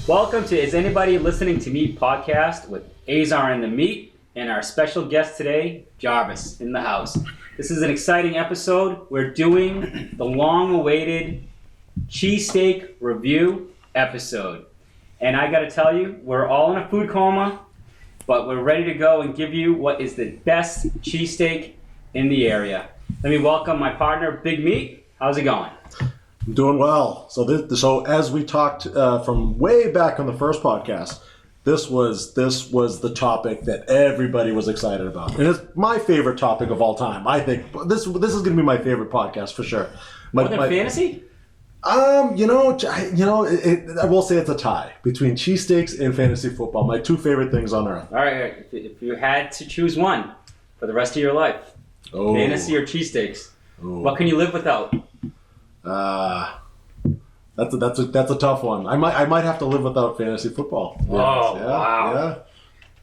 Welcome to Is Anybody Listening to Me podcast with Azar and the Meat and our special guest today, Jarvis, in the house. This is an exciting episode. We're doing the long-awaited cheesesteak review episode. And I got to tell you, we're all in a food coma, but we're ready to go and give you what is the best cheesesteak in the area. Let me welcome my partner, Big Meat. How's it going? I'm doing well. So as we talked from way back on the first podcast, this was the topic that everybody was excited about, and it's my favorite topic of all time. I think this is going to be my favorite podcast for sure. More than fantasy? I will say it's a tie between cheesesteaks and fantasy football. My two favorite things on earth. All right, if you had to choose one for the rest of your life, fantasy or cheesesteaks, what can you live without? That's a tough one. I might have to live without fantasy football. Wow. Yeah.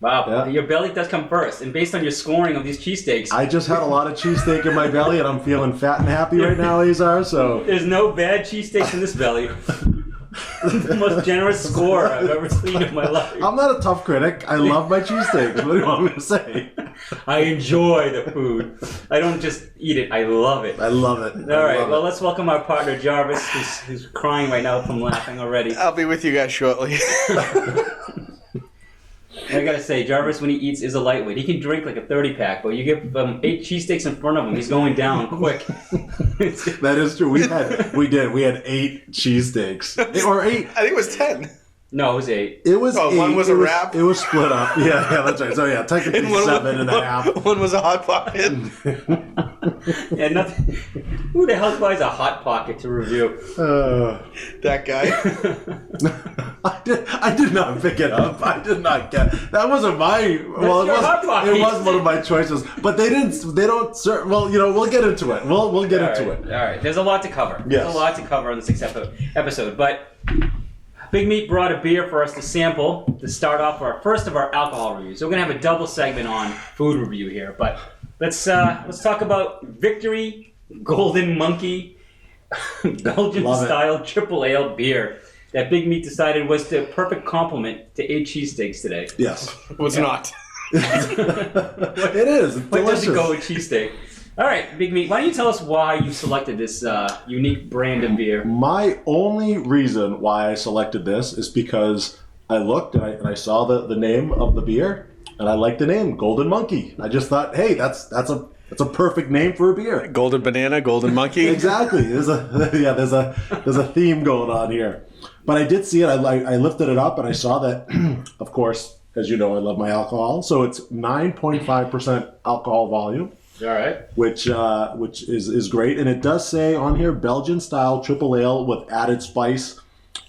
Wow. Yeah. Your belly does come first. And based on your scoring of these cheesesteaks, I just had a lot of cheesesteak in my belly, and I'm feeling fat and happy right now, Azar. So there's no bad cheesesteaks in this belly. The most generous score I've ever seen in my life. I'm not a tough critic. I love my cheesesteaks. What do you want me to say? I enjoy the food. I don't just eat it. I love it. I love it. All right. Well, let's welcome our partner, Jarvis, who's crying right now from laughing already. I'll be with you guys shortly. I gotta say, Jarvis, when he eats, is a lightweight. He can drink like a 30-pack, but you give him 8 cheesesteaks in front of him, he's going down quick. That is true. We had 8 cheesesteaks. Or 8. I think it was 10. No, it was 8. It was 8. One was a wrap. It was split up. Yeah, that's right. So yeah, technically 7.5. One was a Hot Pocket. And nothing. Who the hell buys a Hot Pocket to review? That guy. I did not pick it up. I did not get. That wasn't my. Well, it was one of my choices. But they don't. Well, we'll get into it. We'll get into it. All right. There's a lot to cover. Yes. There's a lot to cover on this episode. But Big Meat brought a beer for us to sample to start off our first of our alcohol reviews. So we're gonna have a double segment on food review here. But let's talk about Victory Golden Monkey Belgian-style triple ale beer that Big Meat decided was the perfect complement to 8 cheesesteaks today. Yes. It was not. It is. It's What delicious. doesn't go with cheesesteak? All right, Big Meat, why don't you tell us why you selected this unique brand of beer? My only reason why I selected this is because I looked and I saw the name of the beer, and I liked the name, Golden Monkey. I just thought, hey, that's a perfect name for a beer. Golden banana, golden monkey. Exactly. There's a theme going on here. But I did see it. I lifted it up and I saw that, of course, as you know, I love my alcohol. So it's 9.5% alcohol volume. All right. Which is great. And it does say on here, Belgian-style triple ale with added spice,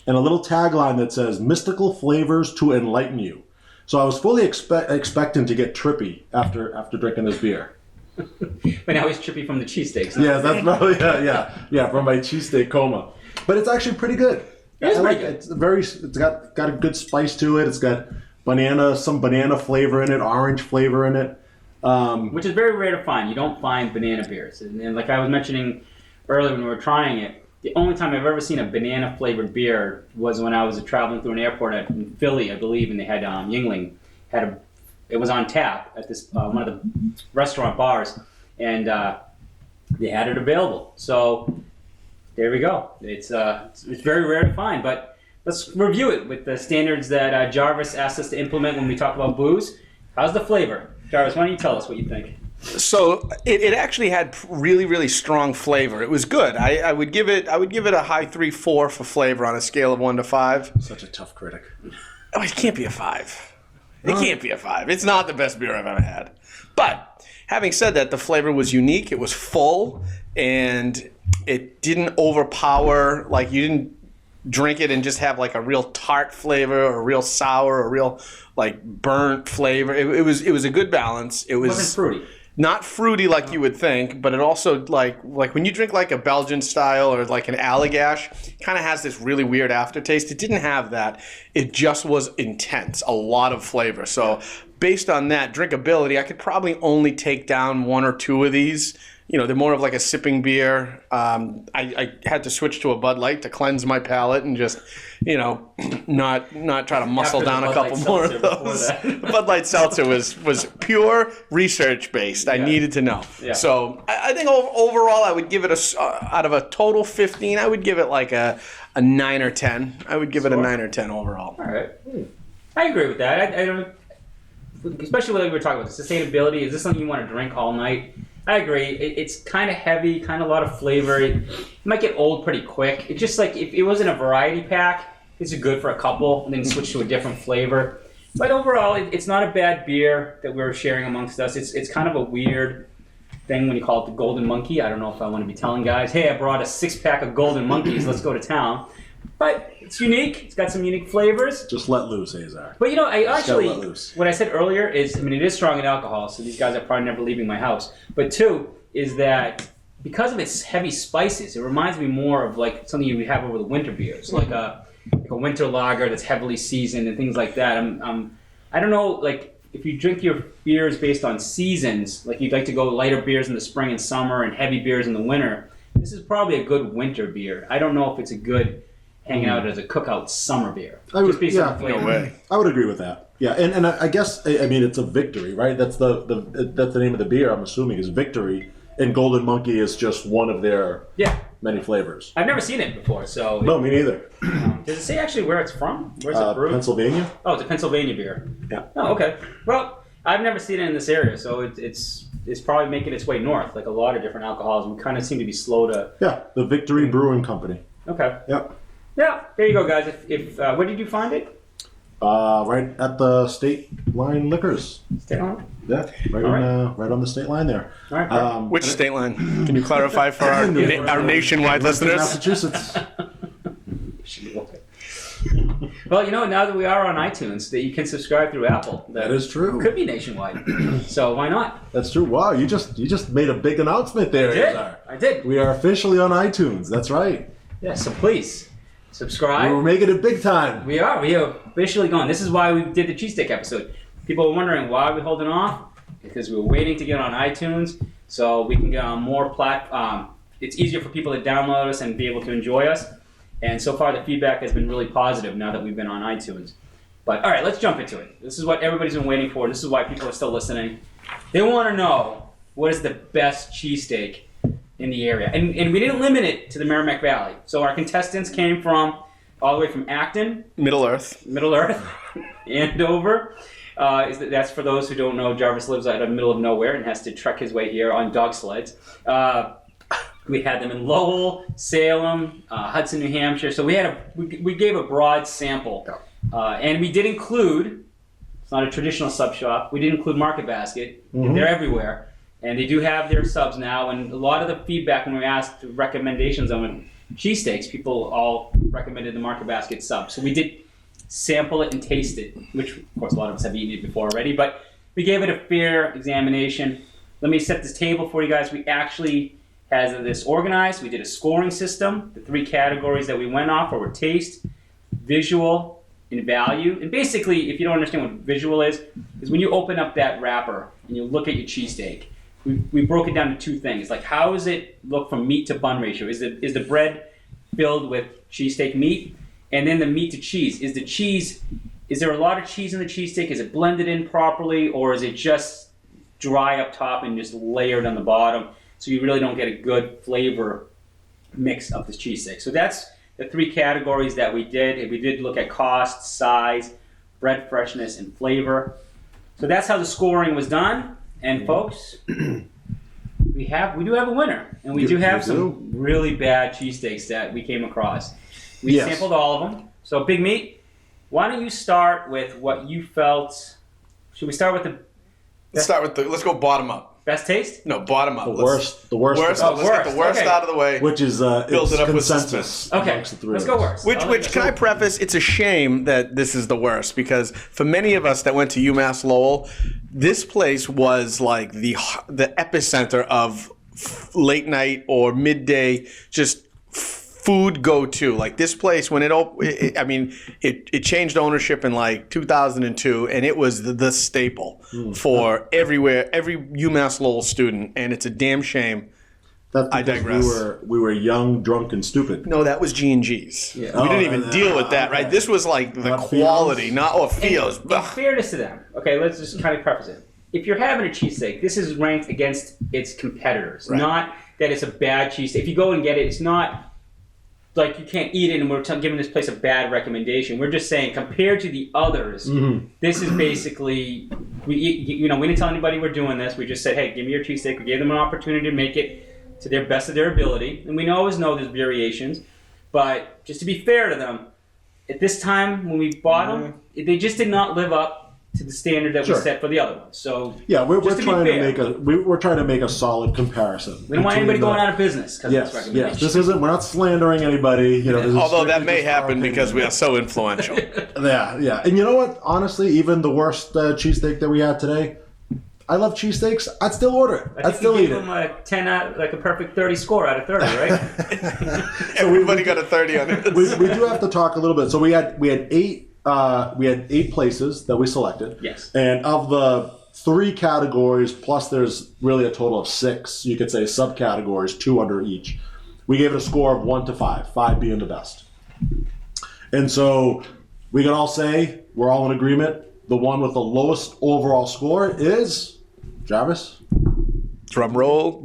and a little tagline that says, mystical flavors to enlighten you. So I was fully expecting to get trippy after drinking this beer. But now he's trippy from the cheesesteaks. Huh? Yeah, that's probably, yeah, from my cheesesteak coma. But it's actually pretty good. It's pretty good. good. It's got a good spice to it. It's got some banana flavor in it, orange flavor in it. Which is very rare to find. You don't find banana beers. And like I was mentioning earlier when we were trying it, the only time I've ever seen a banana-flavored beer was when I was traveling through an airport in Philly, I believe, and they had Yingling. It was on tap at this one of the restaurant bars, and they had it available. So there we go. It's very rare to find, but let's review it with the standards that Jarvis asked us to implement when we talk about booze. How's the flavor? Jarvis, why don't you tell us what you think? So it actually had really, really strong flavor. It was good. I would give it a high 3-4 for flavor on a scale of 1 to 5. Such a tough critic. Oh, it can't be a 5. It can't be a 5. It's not the best beer I've ever had. But having said that, the flavor was unique. It was full, and it didn't overpower. Like, you didn't drink it and just have like a real tart flavor or a real sour or a real like burnt flavor. It was a good balance. It wasn't fruity. Not fruity like you would think, but it also like when you drink like a Belgian style or like an Allagash, it kind of has this really weird aftertaste. It didn't have that. It just was intense, a lot of flavor. So based on that drinkability, I could probably only take down 1 or 2 of these they're more of like a sipping beer. I had to switch to a Bud Light to cleanse my palate and just, not try to muscle After down the a Bud couple Light more of seltzer before those. that. The Bud Light seltzer was pure research based. I needed to know. Yeah. So I think overall I would give it out of a total 15, I would give it like a 9 or 10. I would give it a 9 or 10 overall. All right. I agree with that. I don't, especially when we were talking about the sustainability. Is this something you want to drink all night? I agree. It's kind of heavy, kind of a lot of flavor. It might get old pretty quick. It's just like if it wasn't a variety pack, this is good for a couple, and then switch to a different flavor. But overall, it's not a bad beer that we're sharing amongst us. It's kind of a weird thing when you call it the Golden Monkey. I don't know if I want to be telling guys, hey, I brought a 6-pack of Golden Monkeys. Let's go to town. But it's unique. It's got some unique flavors. Just let loose, Azar. But I actually, let loose. what I said earlier is, it is strong in alcohol, so these guys are probably never leaving my house. But 2 is that because of its heavy spices, it reminds me more of like something you would have over the winter beers, like a winter lager that's heavily seasoned and things like that. I don't know, like if you drink your beers based on seasons, like you'd like to go lighter beers in the spring and summer and heavy beers in the winter. This is probably a good winter beer. I don't know if it's a good hanging out as a cookout summer beer. I would, Just based on the flavor. No way. I would agree with that. Yeah, and I guess it's a Victory, right? That's the name of the beer. I'm assuming is Victory, and Golden Monkey is just one of their many flavors. I've never seen it before, so. No, me neither. Does it say actually where it's from? Where's it brewed? Pennsylvania. Oh, it's a Pennsylvania beer. Yeah. Oh, okay. Well, I've never seen it in this area, so it's probably making its way north, like a lot of different alcohols. We kind of seem to be slow to. Yeah, the Victory Brewing Company. Okay. Yep. Yeah, there you go, guys. If where did you find it? Right at the State Line Liquors. Stay on. Yeah, right on the state line there. All right. Which state line? Can you clarify for our nationwide listeners? Massachusetts. Well, now that we are on iTunes, that you can subscribe through Apple. That is true. Could be nationwide. So why not? That's true. Wow, you just made a big announcement there, Azar. I did. We are officially on iTunes. That's right. Yeah, so please subscribe. We're making it big time. We are officially going. This is why we did the cheesesteak episode. People were wondering why we're holding off. Because we were waiting to get on iTunes so we can get on more it's easier for people to download us and be able to enjoy us. And so far the feedback has been really positive now that we've been on iTunes. But all right, let's jump into it. This is what everybody's been waiting for. This is why people are still listening. They want to know what is the best cheesesteak in the area. And we didn't limit it to the Merrimack Valley. So our contestants came from all the way from Acton, Middle Earth, Andover. That's for those who don't know. Jarvis lives out in the middle of nowhere and has to trek his way here on dog sleds. We had them in Lowell, Salem, Hudson, New Hampshire. So we gave a broad sample, and we did include. It's not a traditional sub shop. We did include Market Basket. Mm-hmm. They're everywhere, and they do have their subs now. And a lot of the feedback when we asked recommendations on cheesesteaks, people all recommended the Market Basket sub. So we did sample it and taste it, which of course a lot of us have eaten it before already, but we gave it a fair examination. Let me set this table for you guys. We actually had this organized. We did a scoring system. The 3 categories that we went off were taste, visual, and value. And basically, if you don't understand what visual is when you open up that wrapper and you look at your cheesesteak. We broke it down to 2 things. Like, how does it look from meat to bun ratio? Is the bread filled with cheesesteak meat? And then the meat to cheese. Is there a lot of cheese in the cheesesteak? Is it blended in properly? Or is it just dry up top and just layered on the bottom? So you really don't get a good flavor mix of this cheesesteak. So that's the 3 categories that we did. We did look at cost, size, bread freshness, and flavor. So that's how the scoring was done. And folks, we do have a winner. And we do have some really bad cheesesteaks that we came across. We sampled all of them. So Big Meat, why don't you start with what you felt? Should we start with the? Let's go bottom up. Best taste? No, bottom up. The worst. Let's get the worst out of the way. Which is build it up consensus. Okay, let's go worst. Which can I preface? It's a shame that this is the worst because for many of us that went to UMass Lowell, this place was like the epicenter of late night or midday just food go-to. Like this place, when it changed ownership in like 2002, and it was the staple for every UMass Lowell student. And it's a damn shame That's I because digress. we were young, drunk, and stupid. No, that was G&G's. Yeah. We didn't even deal with that, right? This was like the Not quality, Fios? not Fios. In fairness to them, okay, let's just kind of preface it. If you're having a cheesesteak, this is ranked against its competitors. Right. Not that it's a bad cheesesteak. If you go and get it, it's not like you can't eat it and we're giving this place a bad recommendation. We're just saying compared to the others, this is basically, we didn't tell anybody we're doing this. We just said, hey, give me your cheesesteak. We gave them an opportunity to make it to their best of their ability. And we always know there's variations. But just to be fair to them, at this time when we bought them, they just did not live up to the standard that we set for the other ones. So yeah, we're just trying be to fair, we're trying to make a solid comparison. we don't want anybody going out of business because of this Yes, recommendation. yes. This isn't. We're not slandering anybody. You know, this is Although that strictly may just our happen opinion. because we are so influential. Yeah. And you know what? Honestly, even the worst cheesesteak that we had today, I love cheesesteaks. I'd still order it. I'd still eat give it. them a 10 out, like a perfect 30 score out of 30, right? Everybody got a 30 on it. We do have to talk a little bit. So we had 8 places that we selected. Yes. And of the 3 categories, plus there's really a total of 6, you could say, subcategories, 2 under each. We gave it a score of 1 to 5, 5 being the best. And so we can all say, we're all in agreement, the one with the lowest overall score is, Jarvis? Drum roll,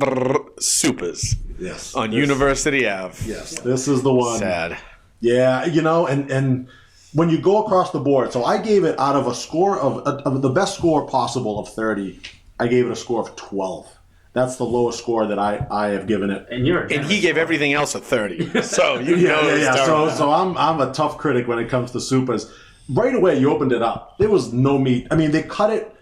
Supers Yes. on University Ave. Yes, this is the one. Sad. Yeah, and when you go across the board, so I gave it out of a score of the best score possible of 30, I gave it a score of 12. That's the lowest score that I have given it. And he gave everything else a 30. So you know it's Yeah. terrible. So I'm a tough critic when it comes to Supas. Right away, you opened it up. There was no meat. I mean, they cut it,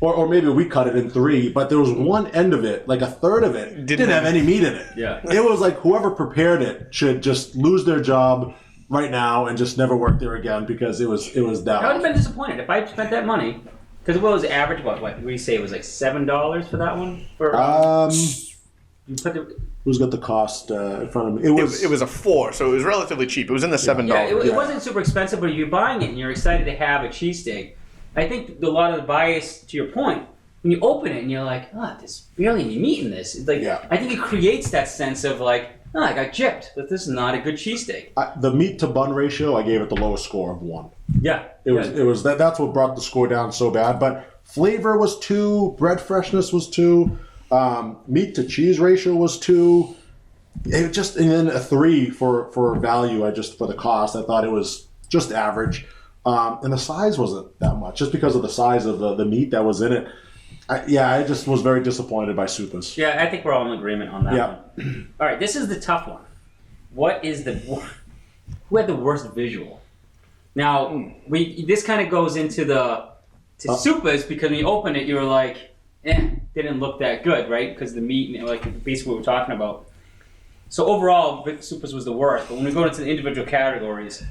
or maybe we cut it in 3, but there was one end of it, like a third of it, didn't have any meat in it. Yeah. It was like whoever prepared it should just lose their job right now and just never work there again because it was that. I would have been disappointed if I spent that money. Because what was the average? What do you say? It was like $7 for that one? You put the, Who's got the cost in front of me? It was a 4, so it was relatively cheap. It was in the $7. yeah, it wasn't super expensive, but you're buying it and you're excited to have a cheesesteak. I think a lot of the bias, to your point, when you open it and you're like, oh, there's barely any meat in this. It's like, Yeah. I think it creates that sense of like, oh, I got gypped, but this is not a good cheesesteak. The meat to bun ratio, I gave it the lowest score of 1. Yeah. It was that's what brought the score down so bad. But flavor was 2, bread freshness was 2, meat to cheese ratio was 2. It just, and then a 3 for value. For the cost, I thought it was just average. And the size wasn't that much, just because of the size of the meat that was in it. I just was very disappointed by Supas. Yeah, I think we're all in agreement on that Yeah. one. All right, this is the tough one. Who had the worst visual? Now, this kind of goes into Supas because when you open it, you were like, didn't look that good, right? Because the meat, and like basically what we're talking about. So overall, Supas was the worst. But when we go into the individual categories,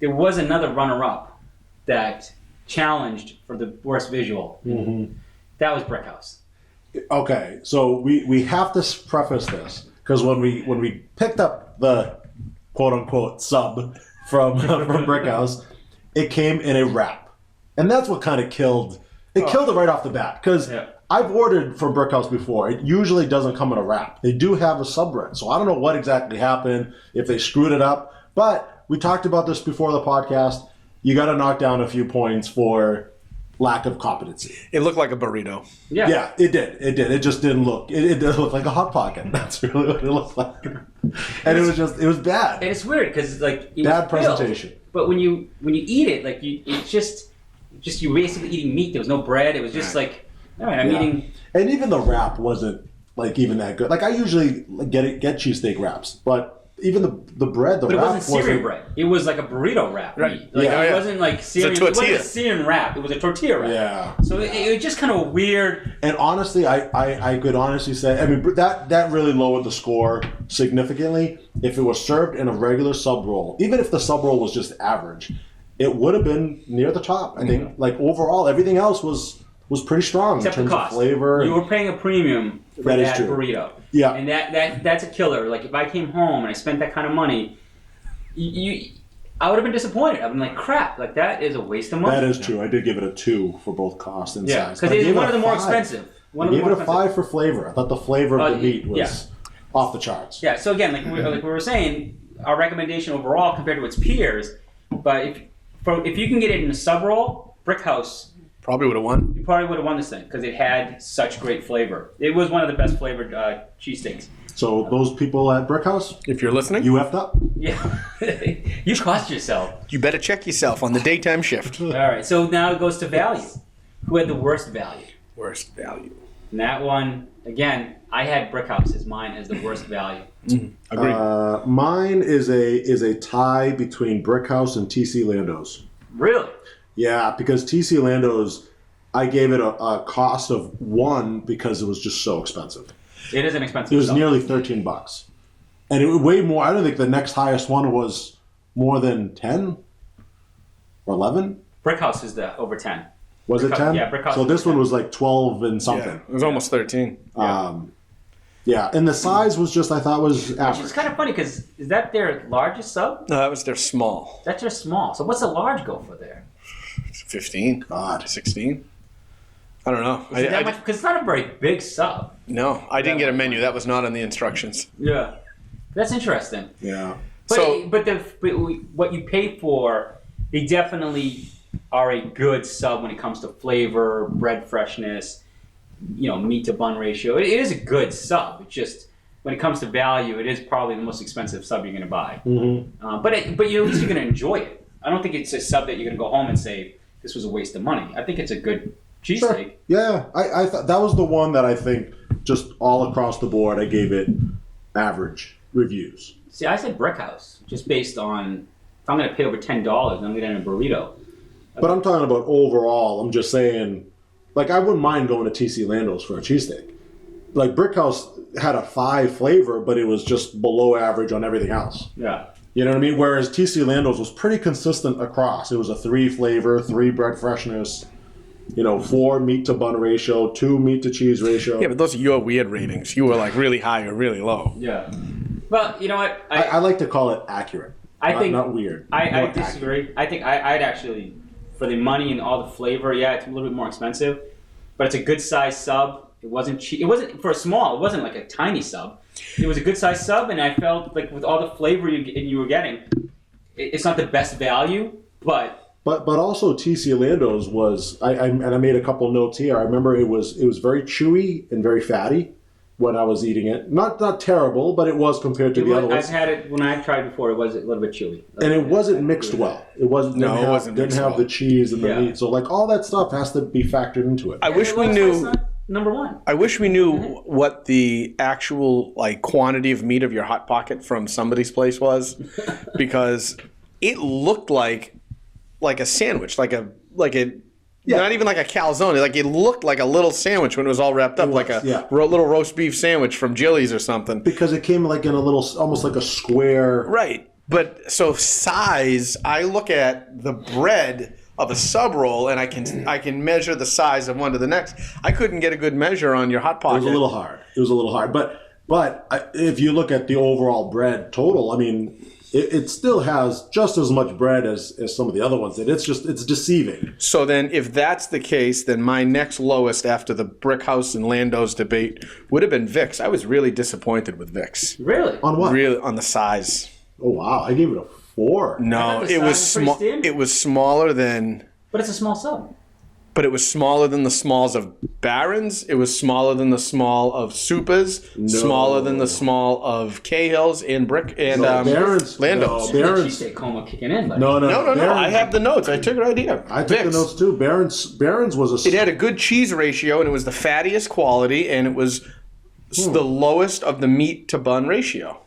there was another runner-up that challenged for the worst visual. Mm-hmm. That was Brickhouse. Okay, so we have to preface this because when we picked up the quote unquote sub from Brickhouse, it came in a wrap, and that's what kind of killed it right off the bat because. Yeah. I've ordered from Brickhouse before. It usually doesn't come in a wrap. They do have a sub bread, so I don't know what exactly happened, if they screwed it up. But we talked about this before the podcast. You got to knock down a few points for lack of competency. It looked like a burrito. Yeah, it did. It just didn't look. It did look like a hot pocket. That's really what it looked like. And it was bad. And it's weird because like it Bad was filled, presentation. but when you eat it, like it's just you basically eating meat. There was no bread. It was just like, all right, I'm eating. And even the wrap wasn't like even that good. Like I usually get cheesesteak wraps, but even the bread, But it wasn't Syrian bread. It was like a burrito wrap. Right. Meat. Like it wasn't like Syrian. It's a It wasn't tortilla. a Syrian wrap. It was a tortilla wrap. Yeah. So it was just kind of weird. And honestly, I could honestly say, I mean, that really lowered the score significantly. If it was served in a regular sub roll, even if the sub roll was just average, it would have been near the top. I think, like overall, everything else was pretty strong Except in the terms cost. of flavor. You were paying a premium for That is that true. burrito. Yeah. And that's a killer. Like if I came home and I spent that kind of money, I would have been disappointed. I've been like, crap, like that is a waste of money. That is true. I did give it a 2 for both cost and Yeah, size. because But I it's gave one it of the a more 5. expensive. I gave it a 5 for flavor. I thought the flavor of the meat was off the charts. Yeah. So again, like we were saying, our recommendation overall compared to its peers, but if you can get it in a sub roll, Brickhouse Probably would have won. you probably would have won this thing because it had such great flavor. It was one of the best flavored cheesesteaks. So those people at Brickhouse, If you're listening, you effed up. Yeah, you cost yourself. you better check yourself on the daytime shift. All right, so now it goes to value. Who had the worst value? Worst value. And that one, again, I had Brickhouse as mine as the worst value. Agreed. Mine is a tie between Brickhouse and TC Lando's. Really? Yeah, because TC Lando's, I gave it a cost of 1 because it was just so expensive. It is an expensive. It was sub. nearly $13, and it was way more. I don't think the next highest one was more than 10 or 11. Brickhouse is the over 10. Was it Brickhouse- 10? yeah, Brickhouse So was this 10. one was like 12 and something. Yeah, it was almost 13. Yeah, and the size was just I thought was Which is average. kind of funny because is that their largest sub? No, that was their small. That's their small. So what's the large go for there? 15. God. 16. I don't know. Is it that much? Because it's not a very big sub. No, I didn't get a menu. That was not on the instructions. Yeah. That's interesting. Yeah. But, So- but what you pay for, they definitely are a good sub when it comes to flavor, bread freshness, meat to bun ratio. It is a good sub. It's just when it comes to value, it is probably the most expensive sub you're going to buy. Mm-hmm. But at least you're going to enjoy it. I don't think it's a sub that you're going to go home and say this was a waste of money. I think it's a good cheesesteak. Sure. Yeah, I thought that was the one that I think just all across the board I gave it average reviews. See, I said Brickhouse just based on if I'm going to pay over $10, I'm going to get a burrito. But I'm talking about overall. I'm just saying, like, I wouldn't mind going to TC Lando's for a cheesesteak. Like, Brickhouse had a 5 flavor, but it was just below average on everything else. Yeah. You know what I mean? Whereas TC Lando's was pretty consistent across. It was a 3 flavor, 3 bread freshness, 4 meat to bun ratio, 2 meat to cheese ratio. Yeah, but those are your weird ratings. You were like really high or really low. Yeah. Well, you know what? I like to call it accurate. Not weird. I More disagree. accurate. I think I'd actually, for the money and all the flavor, yeah, it's a little bit more expensive, but it's a good size sub. It wasn't cheap. It wasn't for a small. It wasn't like a tiny sub. It was a good size sub, and I felt like with all the flavor you were getting, it's not the best value, but. But also TC Lando's was I made a couple notes here. I remember it was very chewy and very fatty when I was eating it. Not terrible, but it was compared to the other ones. I've had it when I've tried before. It was a little bit chewy, And it wasn't mixed well. It wasn't. No, it wasn't Didn't mixed have well. the cheese and the Yeah. meat. So like all that stuff has to be factored into it. I wish we It's knew. not number one. I wish we knew what the actual quantity of meat of your hot pocket from somebody's place was, because it looked like a sandwich, like a not even like a calzone. Like it looked like a little sandwich when it was all wrapped up, like a little roast beef sandwich from Jilly's or something. Because it came like in a little, almost like a square. Right. But so size, I look at the bread of a sub roll and I can measure the size of one to the next. I couldn't get a good measure on your hot It pocket. was a little hard. But if you look at the overall bread total, I mean, it still has just as much bread as some of the other ones. It's deceiving. So then, if that's the case, then my next lowest after the Brickhouse and Lando's debate would have been Vic's. I was really disappointed with Vic's. Really? On what? Really, on the size. Oh wow! I gave it a 4. No, thought the it was size was pretty small. standard. It was smaller than. But it's a small sub. But it was smaller than the smalls of Barron's. It was smaller than the small of Supa's. No. Smaller than the small of Cahill's and Barron's. Lando's. No, Barron's. Cheesesteak coma kicking in. Buddy. No. No. I Barron's- have the notes. I took it right here. I took the Vic's. notes too. Barron's was a. It had a good cheese ratio, and it was the fattiest quality, and it was the lowest of the meat to bun ratio.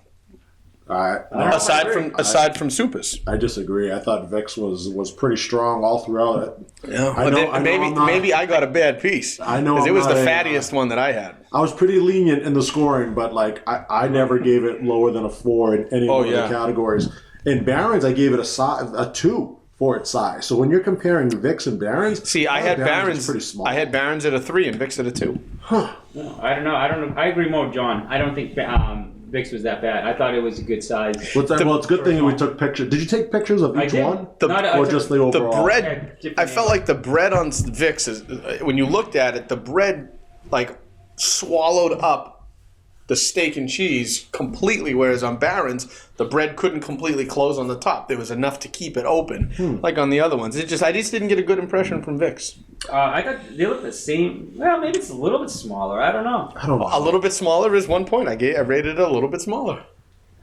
Aside from Supa's. I disagree. I thought Vic's was pretty strong all throughout it. Yeah, I know I'm not- maybe I got a bad piece. I know because it I'm was the not a- fattiest one that I had. I was pretty lenient in the scoring, but like I never gave it lower than a 4 in any one of the categories. In Barron's, I gave it a 2 for its size. So when you're comparing Vic's and Barron's, See, I had Barron's. is pretty small. I had Barron's at a 3 and Vic's at a 2. No, I don't know. I agree more with John. I don't think Vic's was that bad. I thought it was a good size. Well, it's a good thing we took pictures. Did you take pictures of each did. one? I Or took- just the overall? The Yeah, bread. different I felt like the bread on Vic's is when you looked at it, the bread like swallowed up the steak and cheese completely, whereas on Barron's, the bread couldn't completely close on the top. There was enough to keep it open, like on the other ones. I just didn't get a good impression from Vic's. I thought they look the same. Well, maybe it's a little bit smaller. I don't know. A little bit smaller is 1 point. I rated it a little bit smaller.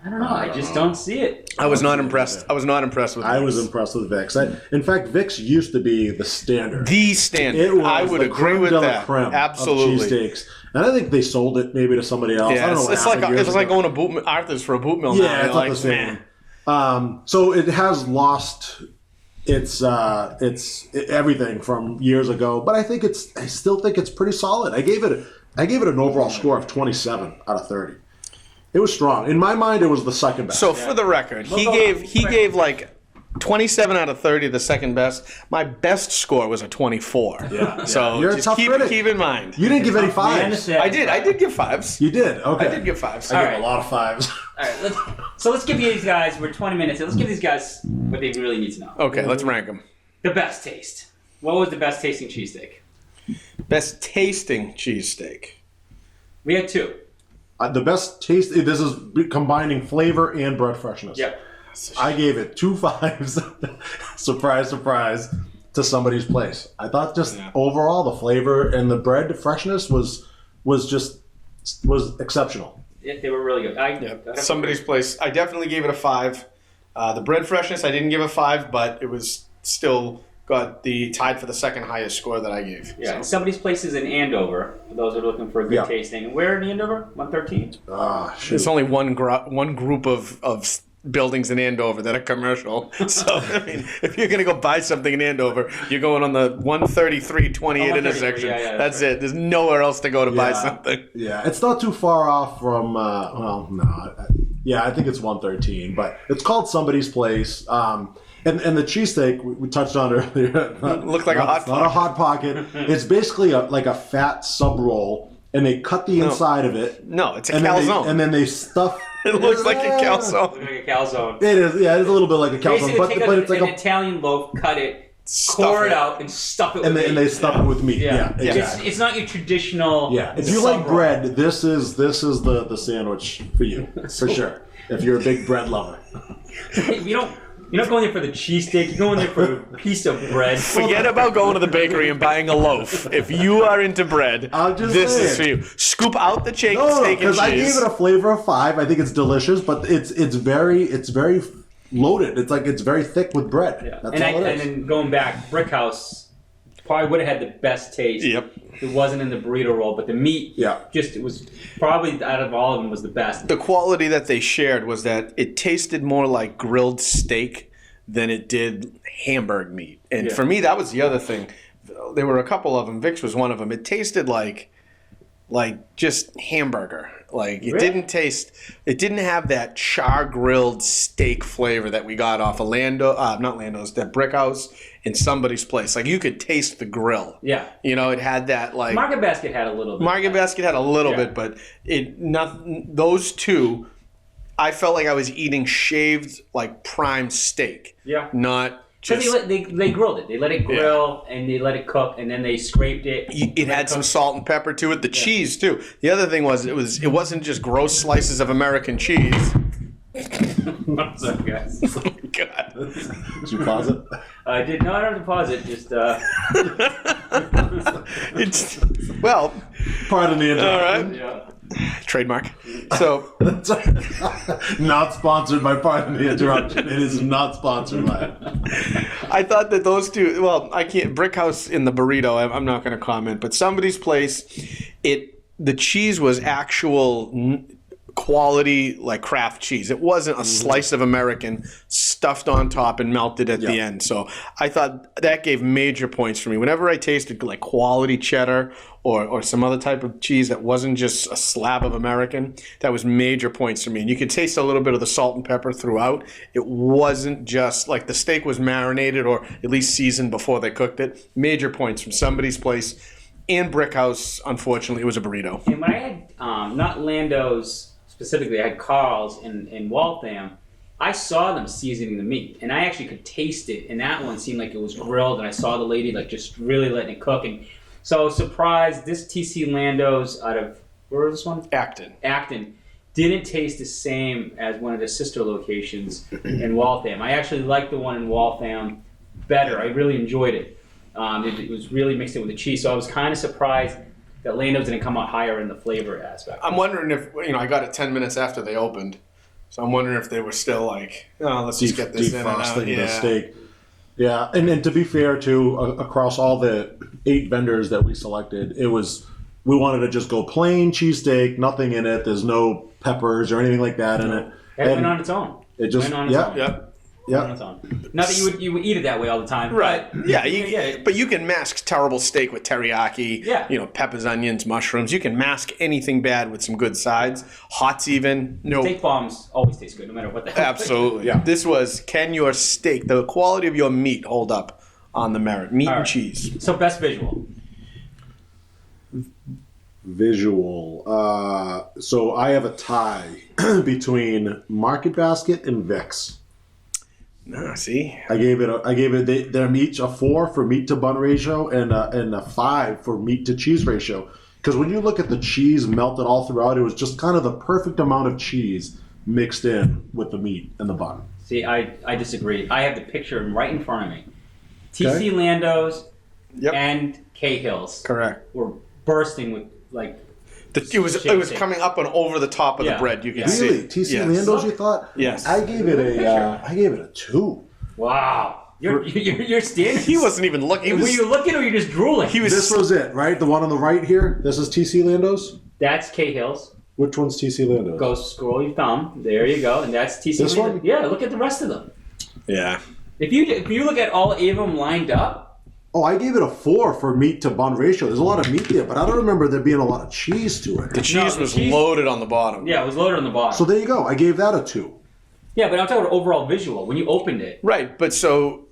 I don't know. I just don't see it. I was not impressed. I was not impressed with Vic's. I was impressed with Vic's. In fact, Vic's used to be the standard. The standard. It was I would the agree creme with de la that. creme Absolutely. Of cheesesteaks. And I think they sold it maybe to somebody else. I Yeah, don't know what it's happened years like ago. going to Arthur's for a boot mill now. Yeah, You're it's like, not the same. man. So it has lost its everything from years ago, but I still think it's pretty solid. I gave it an overall score of 27 out of 30. It was strong. In my mind, it was the second best. So for the record, he gave like 27 out of 30, the second best. My best score was a 24. Yeah. So You're a just tough critic. keep in mind. You didn't give any Man, fives. this- I did give fives. You did. Okay. I did give fives. I gave Alright. a lot of fives. All right, let's give these guys. We're 20 minutes in. Let's give these guys what they really need to know. Okay, let's rank them. The best taste. What was the best tasting cheesesteak? Best tasting cheesesteak. We had two. The best taste. This is combining flavor and bread freshness. Yep. I gave it 2 fives. Surprise, surprise. To somebody's place. I thought just overall the flavor and the bread freshness was exceptional. Yeah, they were really good. Somebody's place. I definitely gave it a 5. The bread freshness, I didn't give a 5, but it was still got the tied for the second highest score that I gave. Yeah, and somebody's place is in Andover. For those who are looking for a good tasting. Where in Andover? 113. There's only one group of buildings in Andover that are commercial. So, I mean, if you're going to go buy something in Andover, you're going on the 133-28 intersection. Yeah, that's it. There's nowhere else to go to buy something. Yeah, it's not too far off from, I think it's 113, but it's called Somebody's Place. And the cheesesteak we touched on earlier. Looked like a hot pocket. Not a hot pocket. It's basically like a fat sub roll, and they cut the inside of it. No, it's a and calzone. And then they stuff. It looks like a calzone. Looks like a calzone. It is. Yeah, it's a little bit like a calzone, Basically, but it's like an Italian loaf, cut it, core it out, and stuff it with meat. And they stuff it with meat. Yeah, exactly. It's not your traditional. Yeah, if you like bread, this is the sandwich for you for sure. If you're a big bread lover. You're not going there for the cheesesteak. You're going there for a piece of bread. Forget about going to the bakery and buying a loaf. If you are into bread, this is for you. Scoop out the steak and cheese. Because I gave it a flavor of 5. I think it's delicious, but it's very loaded. It's very thick with bread. Yeah. That's all it is. And then going back, Brick House probably would have had the best taste. Yep. It wasn't in the burrito roll, but the meat, it was probably out of all of them was the best. The quality that they shared was that it tasted more like grilled steak than it did hamburg meat. And for me, that was the other thing. There were a couple of them. Vic's was one of them. It tasted like just hamburger. Like it didn't taste. It didn't have that char grilled steak flavor that we got off of not Lando's, that Brick House in Somebody's Place. Like you could taste the grill. Yeah. You know, it had that like. Market Basket had a little bit. Market Basket had a little bit, but those two, I felt like I was eating shaved like prime steak. Yeah. Not. Because they grilled it. They let it grill and they let it cook and then they scraped it. It had some salt and pepper to it. The cheese too. The other thing was it wasn't just gross slices of American cheese. What's up, guys? God. Did you pause it? I did not have to pause it. Just It's Pardon the interruption. all right. yeah. Trademark. So Not sponsored by Pardon the Interruption. It is not sponsored by it. I thought that those two. Well, I can't. Brick House in the burrito. I'm not going to comment. But Somebody's Place, the cheese was actual quality like craft cheese. It wasn't a slice of American stuffed on top and melted at the end. So I thought that gave major points for me. Whenever I tasted like quality cheddar or some other type of cheese that wasn't just a slab of American, that was major points for me. And you could taste a little bit of the salt and pepper throughout. It wasn't just like the steak was marinated or at least seasoned before they cooked it. Major points from Somebody's Place. And Brick House, unfortunately, it was a burrito. And when I had not Lando's specifically, I had Carl's in Waltham. I saw them seasoning the meat, and I actually could taste it. And that one seemed like it was grilled, and I saw the lady like just really letting it cook. And so I was surprised. This TC Lando's out of where was this one? Acton. Didn't taste the same as one of the sister locations in Waltham. I actually liked the one in Waltham better. I really enjoyed it. It was really mixed in with the cheese, so I was kind of surprised that Lando's didn't come out higher in the flavor aspect. I'm wondering if, I got it 10 minutes after they opened, so I'm wondering if they were still like, let's just get this in and out. Defrosting the steak. Yeah, and to be fair, too, across all the 8 vendors that we selected, we wanted to just go plain cheesesteak, nothing in it. There's no peppers or anything like that in it. It went on its own. It just went on its own. Yep. Went on its own. Not that you would eat it that way all the time. Right. But Yeah, but you can mask terrible steak with teriyaki, Yeah. Peppers, onions, mushrooms. You can mask anything bad with some good sides. Hots even. No. Steak bombs always taste good, no matter what the hell. Absolutely. Yeah. This was, can your steak, the quality of your meat hold up on the merit? Meat All and right. cheese. So best visual. Visual. So I have a tie between Market Basket and Vic's. See? I gave them each a 4 for meat to bun ratio and a 5 for meat to cheese ratio. Because when you look at the cheese melted all throughout, it was just kind of the perfect amount of cheese mixed in with the meat and the bun. See, I disagree. I have the picture right in front of me. TC Okay. Lando's Yep. and Cahill's Correct. were bursting with like. It was Shake. coming up and over the top of the Yeah. bread. You can Yeah. see. Really? TC Yes. Lando's, you thought? Yes. I gave it a 2. Wow, you're standing. He wasn't even looking. Were you looking or you just drooling? He was. This was it, right? The one on the right here. This is TC Lando's. That's Cahill's. Which one's TC Lando's? Go scroll your thumb. There you go, and that's TC. This Lando's. one? Yeah, look at the rest of them. Yeah. If you look at all 8 of them lined up. Oh, I gave it a 4 for meat to bun ratio. There's a lot of meat there, but I don't remember there being a lot of cheese to it. The cheese the was cheese- loaded on the bottom. Yeah, it was loaded on the bottom. So there you go. I gave that a 2. Yeah, but I'm talking about overall visual. When you opened it, Right, but so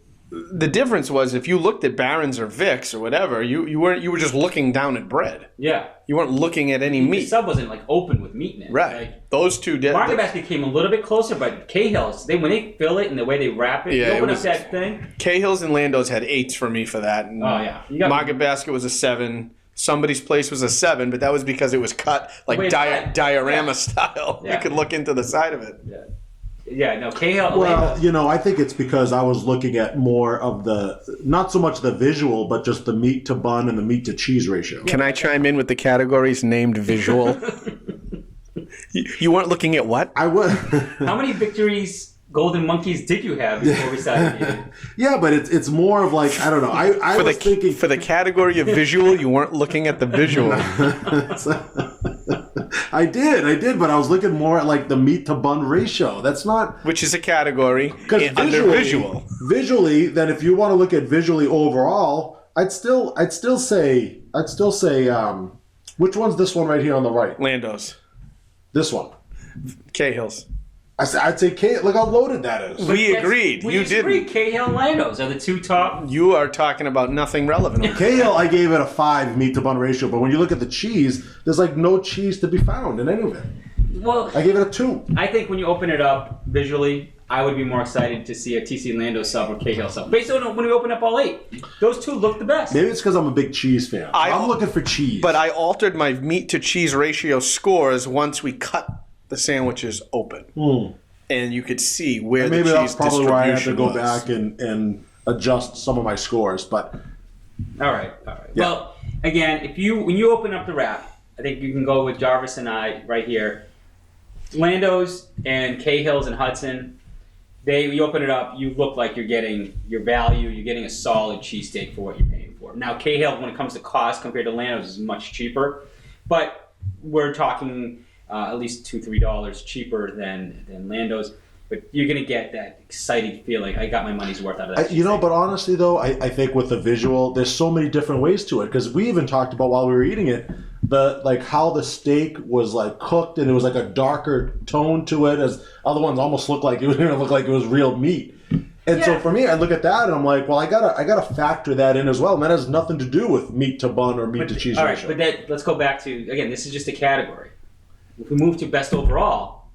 the difference was if you looked at Barron's or Vic's or whatever, you were just looking down at bread. yeah, You weren't looking at any the meat. sub wasn't like open with meat in it. Right. Like, Those two did. Market Basket came a little bit closer, but Cahill's, when they fill it and the way they wrap it, Yeah, you it open was- up that thing. Cahill's and Lando's had 8s for me for that. And Oh, yeah. You got- Market Basket was a 7. Somebody's Place was a 7, but that was because it was cut like way it's cut. diorama Yeah. style. Yeah. You could look into the side of it. Yeah, no, Cahill. Well, I think it's because I was looking at more of not so much the visual, but just the meat to bun and the meat to cheese ratio. Can I chime in with the categories named visual? You weren't looking at what? I would. How many victories, Golden Monkeys, did you have before we started eating? Yeah, but it's more of like, I don't know. I was thinking. For the category of visual, you weren't looking at the visual. I did, but I was looking more at like the meat to bun ratio. That's not Which is a category because under visual. Visually, then if you want to look at visually overall, I'd still say which one's this one right here on the right? Lando's. This one. Cahill's. I'd say look how loaded that is. We agreed. We You agreed. didn't. Cahill and Lando's are the 2 top. You are talking about nothing relevant. Kale, I gave it a 5 meat to bun ratio, but when you look at the cheese, there's like no cheese to be found in any of it. Well, I gave it a 2. I think when you open it up visually, I would be more excited to see a TC Lando sub or Cahill sub. Based on when we open up all 8, those 2 look the best. Maybe it's because I'm a big cheese fan. I'm looking for cheese. But I altered my meat to cheese ratio scores once we cut the sandwiches open. And you could see where maybe the that's cheese probably where I have to distribution go was. back and adjust some of my scores. But All right. Yeah. Well, again, when you open up the wrap, I think you can go with Jarvis and I right here. Lando's and Cahill's and Hudson, you open it up, you look like you're getting your value. You're getting a solid cheesesteak for what you're paying for. Now, Cahill, when it comes to cost compared to Lando's, is much cheaper, but we're talking at least $2-3 cheaper than Lando's. But you're gonna get that exciting feeling. I got my money's worth out of that. but honestly though, I think with the visual, there's so many different ways to it because we even talked about while we were eating it, how the steak was like cooked and it was like a darker tone to it, as other ones almost looked like it was real meat. And so for me, I look at that and I'm like, well, I gotta factor that in as well. And that has nothing to do with meat to bun or meat to cheese all ratio. right, but let's go back to, again, this is just a category. If we move to best overall,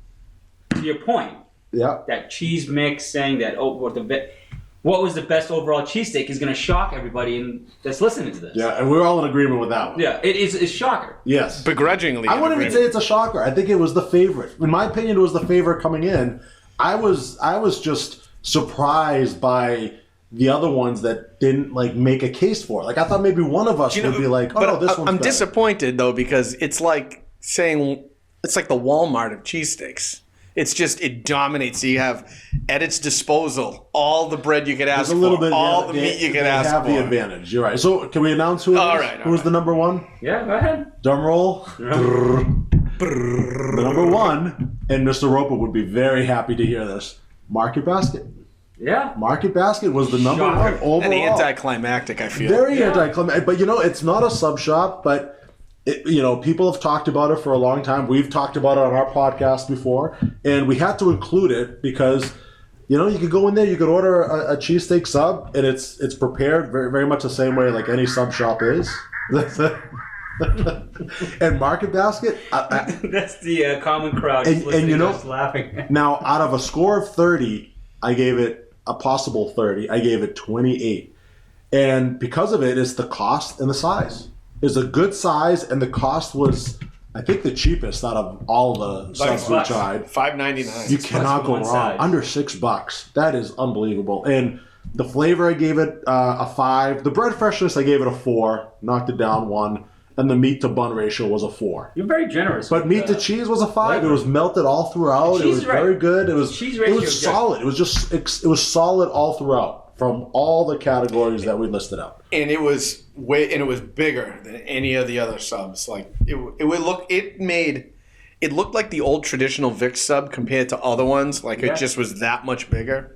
to your point, Yeah. that cheese mix saying that when what was the best overall cheesesteak is going to shock everybody that's listening to this. Yeah, and we're all in agreement with that one. Yeah, it's a shocker. Yes. Begrudgingly. I wouldn't even say it's a shocker. I think it was the favorite. In my opinion, it was the favorite coming in. I was just surprised by the other ones that didn't make a case for it. Like I thought maybe one of us would be like, "Oh, no, this one's I'm better." disappointed though because it's like saying it's like the Walmart of cheesesteaks. It's just it dominates. So you have at its disposal all the bread you could ask for, all the meat you could ask for. They have the advantage. You're right. So can we announce who it is? All right. Who's the number one? Yeah, go ahead. Drum roll. The number one, and Mr. Roper would be very happy to hear this. Market Basket. Yeah. Market Basket was the number one overall. And anticlimactic, I feel. Very anticlimactic. But it's not a sub shop, but people have talked about it for a long time. We've talked about it on our podcast before, and we had to include it because, you could go in there, you could order a cheesesteak sub, and it's prepared very, very much the same way like any sub shop is. And Market Basket, that's the common crowd. And just laughing. Now, out of a score of 30, I gave it a possible 30. I gave it 28, and because of it, it's the cost and the size. It's a good size, and the cost was, I think, the cheapest out of all the subs we tried. $5.99. You cannot go wrong. Size. Under $6. That is unbelievable. And the flavor, I gave it a 5. The bread freshness, I gave it a 4. Knocked it down 1. And the meat to bun ratio was a 4. You're very generous. But meat to cheese was a 5. It was melted all throughout. It was very good. It was solid. It was solid all throughout from all the categories that we listed out. And it was bigger than any of the other subs. Like it looked like the old traditional Vic sub compared to other ones. Like it just was that much bigger.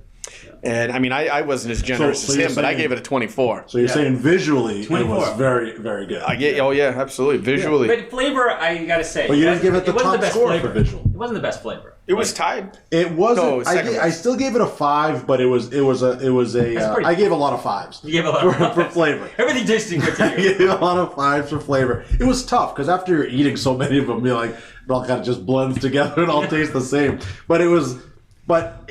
And I mean, I wasn't as generous as him, but I gave it a 24. So you're saying visually 24. It was very, very good. Absolutely, visually. But flavor, I gotta say, but you didn't give it the top score for visual. It wasn't the best flavor. It was tied. It wasn't. No, I still gave it a 5, but it was a. I gave a lot of 5s. You gave a lot of for flavor. Everything tasted good to you. I gave a lot of 5s for flavor. It was tough because after you're eating so many of them, you're like, it all kind of just blends together and all taste the same. But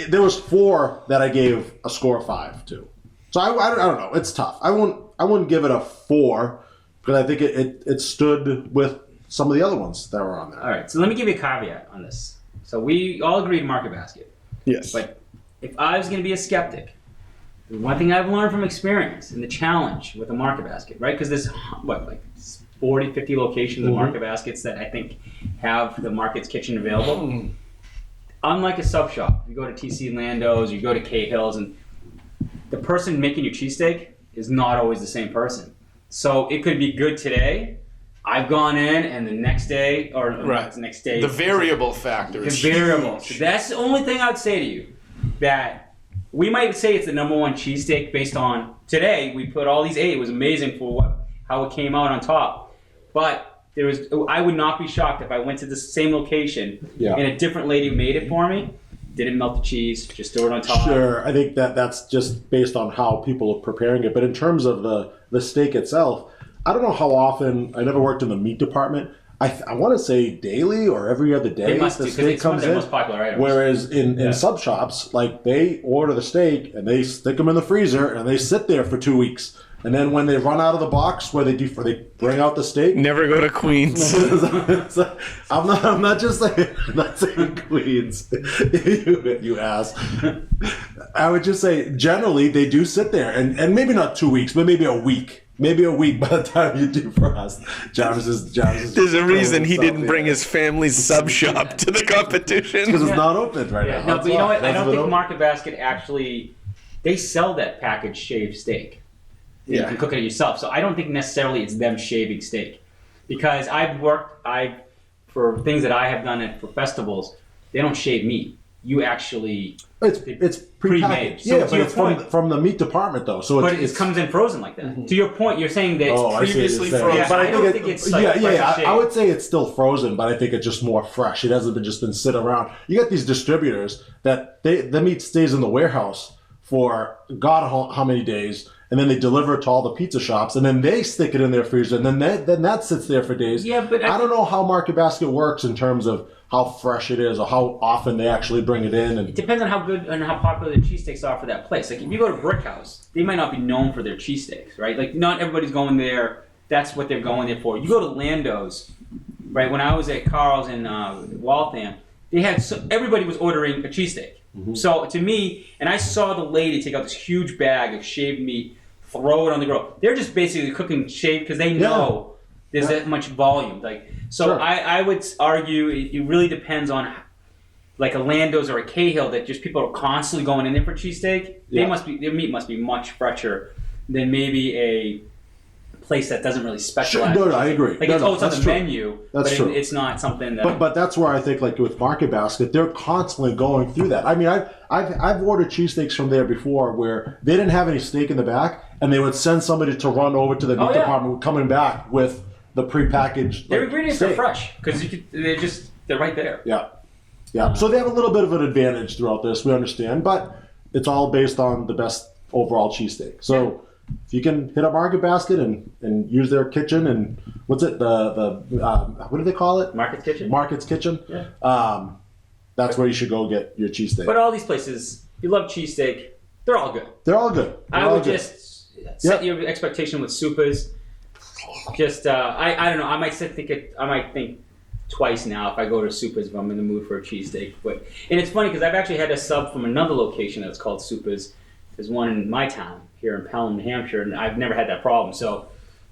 there was 4 that I gave a score of 5 to. So I don't know. It's tough. I wouldn't give it a 4 because I think it stood with some of the other ones that were on there. All right. So let me give you a caveat on this. So we all agreed Market Basket. Yes. But if I was going to be a skeptic, the one thing I've learned from experience and the challenge with a Market Basket, right? Because there's 40, 50 locations of Market Baskets that I think have the Market's Kitchen available. Unlike a sub shop, you go to TC Lando's, you go to Cahill's, and the person making your cheesesteak is not always the same person. So it could be good today. I've gone in, and the next day, the next day. The variable factor is variable. huge. So that's the only thing I'd say to you. That we might say it's the number one cheesesteak based on today. We put all these 8. It was amazing for how it came out on top. But I would not be shocked if I went to the same location and a different lady made it for me. Didn't melt the cheese, just threw it on top. Sure, I think that's just based on how people are preparing it. But in terms of the steak itself, I don't know how often. I never worked in the meat department. I want to say daily or every other day the steak comes in. Most popular items. Whereas in sub shops, they order the steak and they stick them in the freezer and they sit there for 2 weeks. And then when they run out of the box, they bring out the steak. Never go to Queens. I'm not saying Queens. you ass. I would just say generally they do sit there and maybe not 2 weeks, but maybe a week. Maybe a week by the time you do for us. Jarvis is There's a reason he didn't bring his family's sub shop to the competition. Because it's not open right now. No, but you know what? I don't think Market Basket actually... They sell that packaged shaved steak. You can cook it yourself. So I don't think necessarily it's them shaving steak. Because for things that I have done for festivals, they don't shave meat. You actually... It's pre-made. So but it's from the meat department, though. So it comes in frozen like that. Mm-hmm. To your point, you're saying that it's previously frozen. Yeah, but I don't think it's like I would say it's still frozen, but I think it's just more fresh. It hasn't been sitting around. You got these distributors that the meat stays in the warehouse for God how many days, and then they deliver it to all the pizza shops, and then they stick it in their freezer, and then that sits there for days. Yeah, but I don't know how Market Basket works in terms of how fresh it is or how often they actually bring it in. It And depends on how good and how popular the cheesesteaks are for that place. Like if you go to Brick House, they might not be known for their cheesesteaks, right? Like not everybody's going there. That's what they're going there for. You go to Lando's, right? When I was at Carl's in Waltham, they had everybody was ordering a cheesesteak. Mm-hmm. So to me, and I saw the lady take out this huge bag of shaved meat, throw it on the grill. They're just basically cooking shaved because they know there's that much volume. Like so, Sure. I would argue it really depends on like a Lando's or a Cahill that just people are constantly going in there for cheesesteak. Yeah. Their meat must be much fresher than maybe a place that doesn't really specialize. No, I agree. Like No, it's on the that's true. menu, That's but true. it's not something that. But that's where I think like with Market Basket, they're constantly going through that. I mean, I've ordered cheesesteaks from there before where they didn't have any steak in the back, and they would send somebody to run over to the meat department, coming back with the prepackaged. Their like, ingredients steak. are fresh because they're right there. Yeah, yeah. So they have a little bit of an advantage throughout this. We understand, but it's all based on the best overall cheesesteak. So. If you can hit up Market Basket and use their kitchen and what's it what do they call it? Market's Kitchen. Market's Kitchen. Yeah. That's where you should go get your cheesesteak. But all these places, if you love cheesesteak, they're all good. They're all good. I would just set your expectation with Supas. Just I don't know. I might think twice now if I go to Supas if I'm in the mood for a cheesesteak. And it's funny because I've actually had a sub from another location that's called Supas. There's one in my town here in Pelham, New Hampshire, and I've never had that problem. So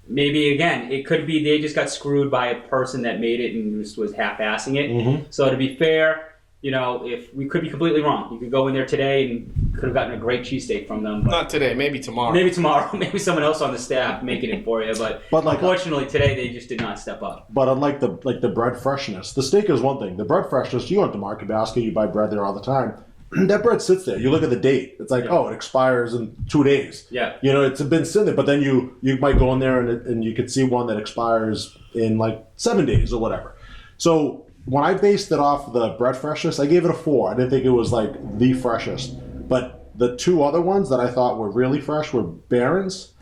maybe again, it could be they just got screwed by a person that made it and just was half-assing it. Mm-hmm. So to be fair, if we could be completely wrong, you could go in there today and could have gotten a great cheesesteak from them. But Not today, maybe tomorrow. maybe tomorrow, maybe someone else on the staff making it for you. But like, unfortunately, today they just did not step up. But unlike the bread freshness, the steak is one thing. The bread freshness, you go to Market Basket, you buy bread there all the time. That bread sits there. You look at the date. It's like, it expires in 2 days. Yeah. It's been sitting there. But then you might go in there and you could see one that expires in like 7 days or whatever. So when I based it off the bread freshness, I gave it a 4. I didn't think it was like the freshest. But the 2 other ones that I thought were really fresh were Barron's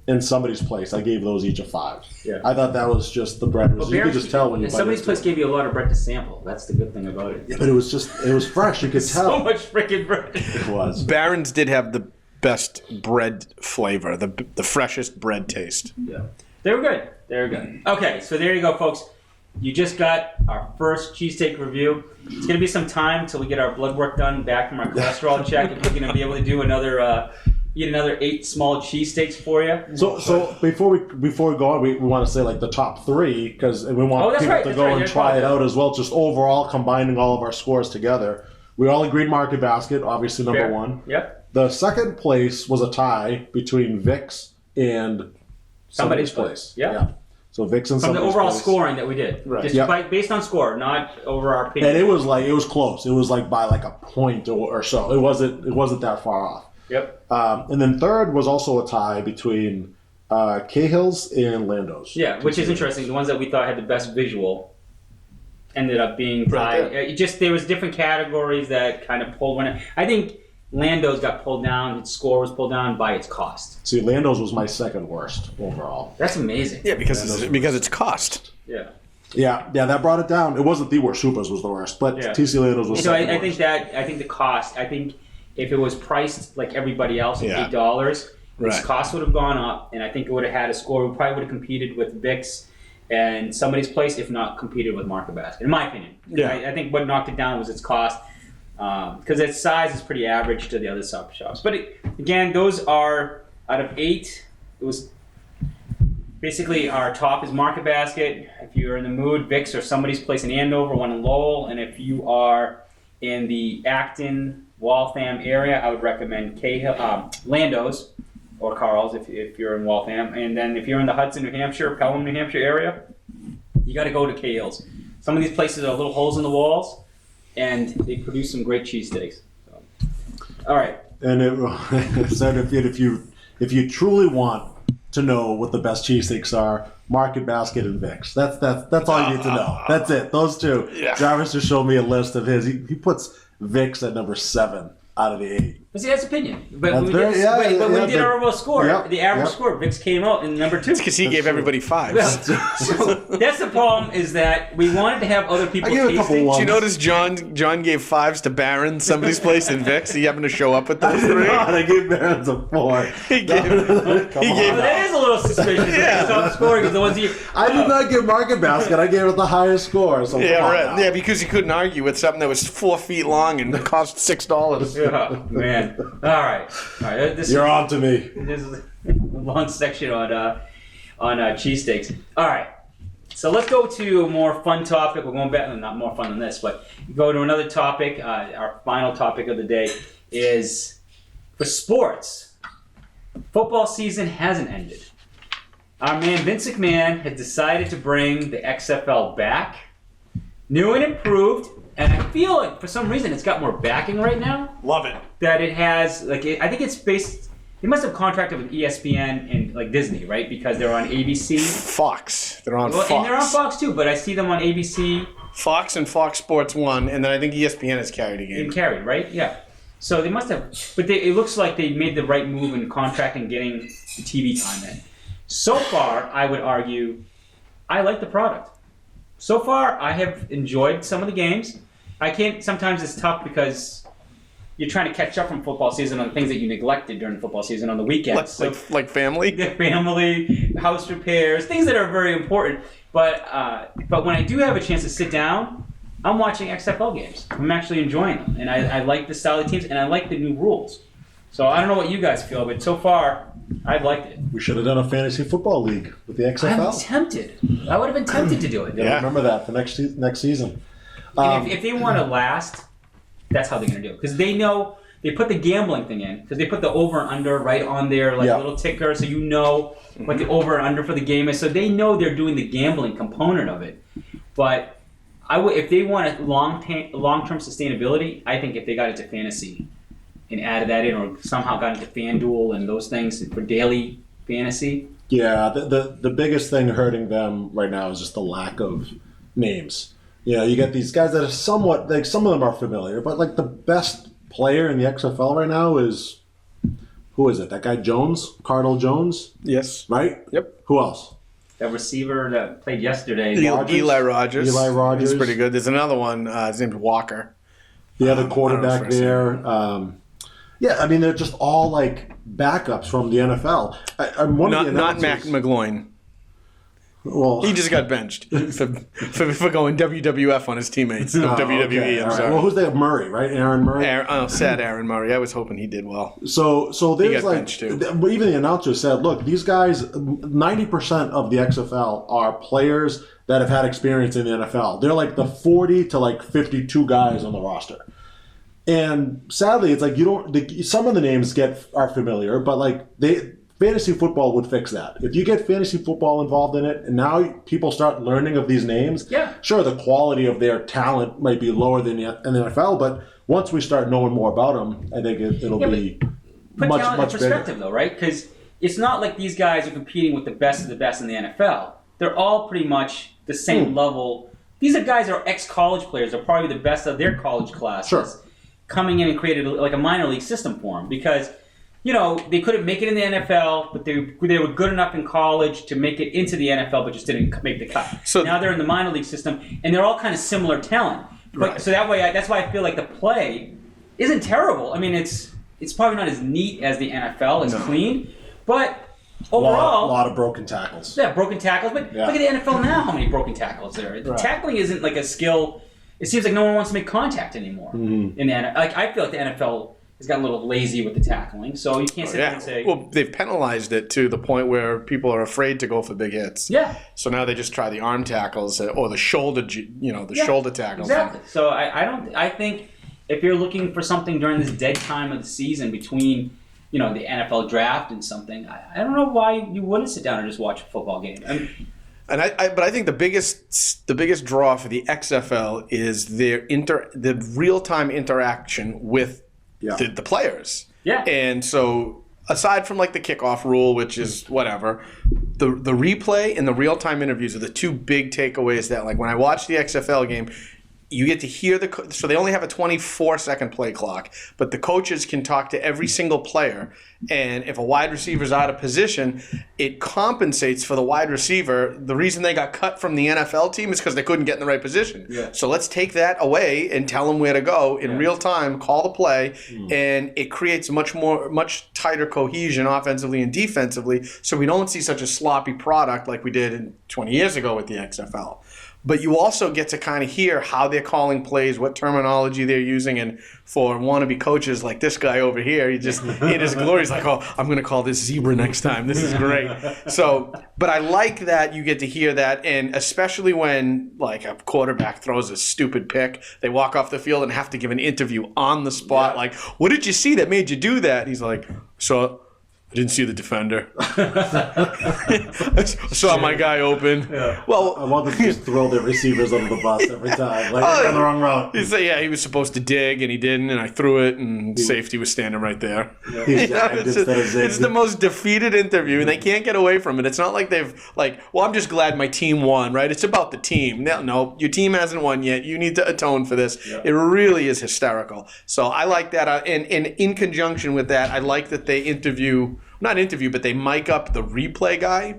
and Somebody's Place. I gave those each a 5. Yeah. I thought that was just the bread. You could just tell when you and bite somebody's into place it. gave you a lot of bread to sample. That's the good thing about it. Yeah, but it was fresh. You could tell. So much freaking bread. It was. Barron's did have the best bread flavor, the freshest bread taste. Yeah. They were good. They were good. Okay, so there you go, folks. You just got our first cheesesteak review. It's going to be some time until we get our blood work done back from our cholesterol check. If we're going to be able to do eat another 8 small cheesesteaks for you. So before we go on, we want to say like the top 3 because we want people to go and try it out as well. Just overall combining all of our scores together. We all agreed Market Basket, obviously number 1. Yep. The second place was a tie between Vic's and Somebody's Place. Yeah. So Vic's and From the Somebody's overall Place. scoring that we did. Right. Just based on score, not over our opinion. And it was close. It was like by like a point or so. It wasn't that far off. Yep. And then third was also a tie between Cahill's and Lando's. Yeah, which is interesting. The ones that we thought had the best visual ended up being tied. There was different categories that kind of pulled one. I think Lando's got pulled down. Its score was pulled down by its cost. See, Lando's was my second worst overall. That's amazing. Yeah, because it's cost. Yeah. Yeah, that brought it down. It wasn't the worst. Supas was the worst, but TC Lando's was so second I worst. think the cost. I think if it was priced like everybody else at $8, its cost would have gone up, and I think it would have had a score. We probably would have competed with Vic's and Somebody's Place, if not competed with Market Basket, in my opinion. Yeah. I think what knocked it down was its cost, because its size is pretty average to the other sub shops. But again, those are out of 8. It was basically our top is Market Basket. If you're in the mood, Vic's or Somebody's Place in Andover, one in Lowell, and if you are in the Acton, Waltham area, I would recommend Lando's or Carl's if you're in Waltham. And then if you're in the Hudson, New Hampshire, Pelham, New Hampshire area, you got to go to Cahill's. Some of these places are little holes in the walls, and they produce some great cheesesteaks. So, all right. And it said if you truly want to know what the best cheesesteaks are, Market Basket and Vic's. That's all you need to know. That's it. Those 2. Yeah. Jarvis just showed me a list of his. He puts Vic's at number 7 out of the 8. But see, that's opinion. But That's when we very- did, yeah, but when yeah, we did our overall score, Yep, the average yep. score, Vix came out in number 2. Because he gave everybody 5s. So that's the problem, is that we wanted to have other people I gave a couple tasting. ones. Did you notice John gave 5s to Barron, somebody's place in Vix? He happened to show up with those 3. God, I gave Barons a 4. He gave But that is a little suspicious. Yeah. Top scoring is the ones you. I did not give Market Basket. I gave it the highest score. So Yeah, come on right. now. Yeah, because you couldn't argue with something that was 4 feet long and cost $6. Oh, man. All right. This You're on to me. This is a long section on cheesesteaks. All right. So let's go to a more fun topic. We're going back, not more fun than this, but go to another topic. Our final topic of the day is for sports. Football season hasn't ended. Our man Vince McMahon has decided to bring the XFL back, new and improved, and I feel like for some reason it's got more backing right now. Love it. That it has, like, I think it's based. They must have contracted with ESPN and like Disney, right? Because they're on ABC. Fox. They're on Well, Fox. and they're on Fox too, but I see them on ABC Fox and Fox Sports 1, and then I think ESPN has carried a game. and carried, right? Yeah. So they must have, but it looks like they made the right move in contracting, getting the TV time in. So far, I would argue, I like the product. So far, I have enjoyed some of the games. I can't. Sometimes it's tough because you're trying to catch up from football season on things that you neglected during the football season on the weekends. Like family? The family, house repairs, things that are very important. But when I do have a chance to sit down, I'm watching XFL games. I'm actually enjoying them, and I like the style of teams, and I like the new rules. So I don't know what you guys feel, but so far, I've liked it. We should have done a fantasy football league with the XFL. I'm tempted. I would have been tempted to do it. Yeah. Remember that for next season. And if they want to last, that's how they're going to do it. Because they know, they put the gambling thing in, because they put the over and under right on their little ticker, so you know what the over and under for the game is. So they know they're doing the gambling component of it. But if they want long-term sustainability, I think if they got into fantasy and added that in, or somehow got into FanDuel and those things for daily fantasy. Yeah, the biggest thing hurting them right now is just the lack of names. You know, you get these guys that are somewhat, like, some of them are familiar, but like the best player in the XFL right now is, who is it? That guy Jones? Cardinal Jones? Yes. Right? Yep. Who else? That receiver that played yesterday. Eli Rogers. Eli Rogers. He's pretty good. There's another one. His name's Walker. The other I don't quarterback know if I there. Yeah, I mean, they're just all like backups from the NFL. Not Mac McGloin. Well, He just got benched for going WWF on his teammates. No, WWE, okay, I'm all right. sorry. Well, who's there? Murray, right? Aaron Murray. Sad Aaron Murray. I was hoping he did well. So there's got like, benched too. but even the announcer said, look, these guys, 90% of the XFL are players that have had experience in the NFL. They're like the 40 to like 52 guys on the roster. And sadly, it's like some of the names are familiar, but like fantasy football would fix that. If you get fantasy football involved in it, and now people start learning of these names, sure, the quality of their talent might be lower than in the NFL, but once we start knowing more about them, I think it'll be Put much, talent much in perspective, bigger. though, right? Because it's not like these guys are competing with the best of the best in the NFL. They're all pretty much the same level. These are guys that are ex-college players. They're probably the best of their college classes. Sure. Coming in and created like a minor league system for them because, you know, they couldn't make it in the NFL, but they were good enough in college to make it into the NFL, but just didn't make the cut. So now they're in the minor league system, and they're all kind of similar talent. But, Right. So that's why I feel like the play isn't terrible. I mean, it's probably not as neat as the NFL, as clean, but overall, A lot of broken tackles. yeah, broken tackles. But Yeah. look at the NFL now, how many broken tackles there are. Right. Tackling isn't like a skill. It seems like no one wants to make contact anymore. In the NFL. Like, I feel like the NFL has gotten a little lazy with the tackling, so you can't sit there and say, Well, they've penalized it to the point where people are afraid to go for big hits. yeah. So now they just try the arm tackles or the shoulder, Yeah, shoulder tackles. Exactly. So I think if you're looking for something during this dead time of the season between, the NFL draft and something, I don't know why you wouldn't sit down and just watch a football game. But I think the biggest draw for the XFL is the real time interaction with the players. Yeah. And so aside from like the kickoff rule, which is whatever, the replay and the real time interviews are the two big takeaways that, like, when I watch the XFL game, you get to hear so they only have a 24-second play clock, but the coaches can talk to every single player. And if a wide receiver is out of position, it compensates for the wide receiver. The reason they got cut from the NFL team is because they couldn't get in the right position. Yeah. So let's take that away and tell them where to go in real time, call the play, and it creates much tighter cohesion offensively and defensively, so we don't see such a sloppy product like we did 20 years ago with the XFL. But you also get to kind of hear how they're calling plays, what terminology they're using, and for wannabe coaches like this guy over here, he just in his glory, he's like, "Oh, I'm going to call this zebra next time. This is great." So, but I like that you get to hear that, and especially when like a quarterback throws a stupid pick, they walk off the field and have to give an interview on the spot. Like, "What did you see that made you do that?" And he's like, "So I didn't see the defender. I saw my guy open." Yeah. Well, I want them to just throw their receivers under the bus every time. Like, they're on the wrong route. he said, "Yeah, he was supposed to dig and he didn't, and I threw it, and safety was standing right there." He's zagged instead of zigged. It's the most defeated interview, and they can't get away from it. It's not like they've well, I'm just glad my team won, right? It's about the team. No, your team hasn't won yet. You need to atone for this. Yeah. It really is hysterical. So I like that. And in conjunction with that, I like that they but they mic up the replay guy.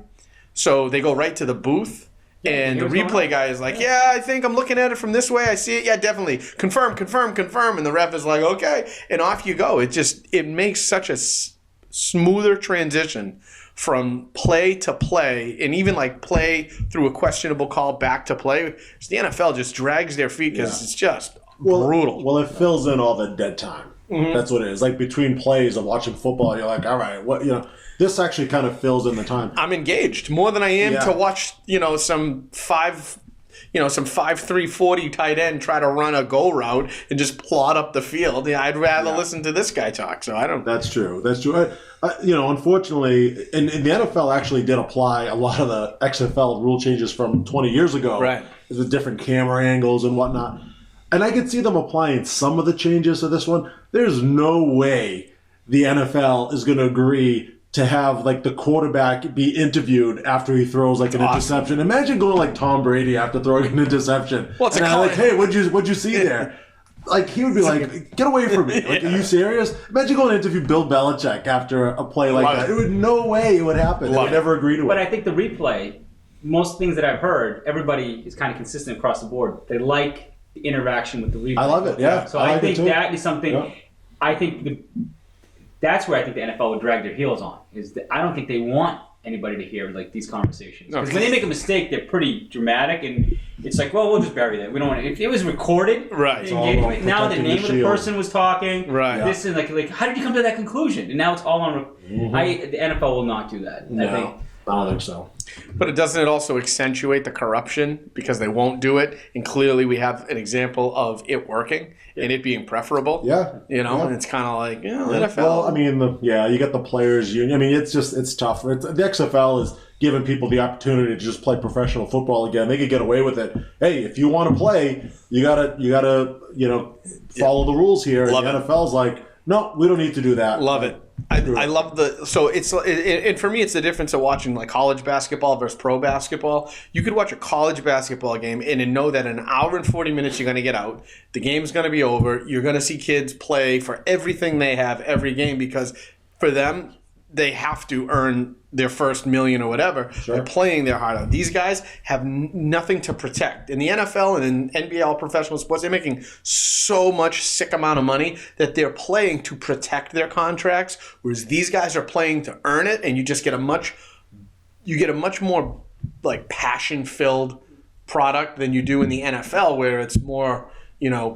So they go right to the booth. And the replay guy is like, "Yeah, I think I'm looking at it from this way. I see it. Yeah, definitely. Confirm. And the ref is like, "Okay." And off you go. It makes such a smoother transition from play to play, and even like play through a questionable call back to play. The NFL just drags their feet because it's just brutal. Well, it fills in all the dead time. That's what it is. Like between plays of watching football, you're like, all right, this actually kind of fills in the time. I'm engaged more than I am to watch, some 5-3-40 tight end try to run a go route and just plod up the field. Yeah, I'd rather listen to this guy talk. So I don't. That's true. Unfortunately, and the NFL actually did apply a lot of the XFL rule changes from 20 years ago. Right. With different camera angles and whatnot. And I could see them applying some of the changes to this one. There's no way the NFL is going to agree to have like the quarterback be interviewed after he throws like an interception. Imagine going like Tom Brady after throwing an interception. Well, it's like, "Hey, what'd you see there?" Like he would be like, "Get away from me!" Like, are you serious? Imagine going to interview Bill Belichick after a play like that. It would no way it would happen. They would never agree to it. But I think the replay, most things that I've heard, everybody is kind of consistent across the board. They like the interaction with the replay. I love it. Yeah. So I think it that is something. Yeah. I think that's where I think the NFL would drag their heels on. Is that I don't think they want anybody to hear like these conversations. Because when they make a mistake, they're pretty dramatic, and it's like, well, we'll just bury that. We don't want it. If it was recorded, right? The engagement, now the name of the person was talking, right? This is like how did you come to that conclusion? And now it's all on. The NFL will not do that. No, I think. I don't think so. But doesn't it also accentuate the corruption because they won't do it? And clearly we have an example of it working and it being preferable. Yeah. And it's kind of like, NFL. Well, I mean, you get the players union. I mean, it's tough. The XFL is giving people the opportunity to just play professional football again. They could get away with it. Hey, if you want to play, you gotta follow the rules here. And the NFL's like, no, we don't need to do that. Love it. I love and for me it's the difference of watching like college basketball versus pro basketball. You could watch a college basketball game and know that in an hour and 40 minutes you're going to get out. The game's going to be over. You're going to see kids play for everything they have every game because for them they have to earn their first million or whatever by playing their heart out. These guys have nothing to protect. In the NFL and in NBL professional sports, they're making so much sick amount of money that they're playing to protect their contracts, whereas these guys are playing to earn it, and you just get a much more like passion-filled product than you do in the NFL, where it's more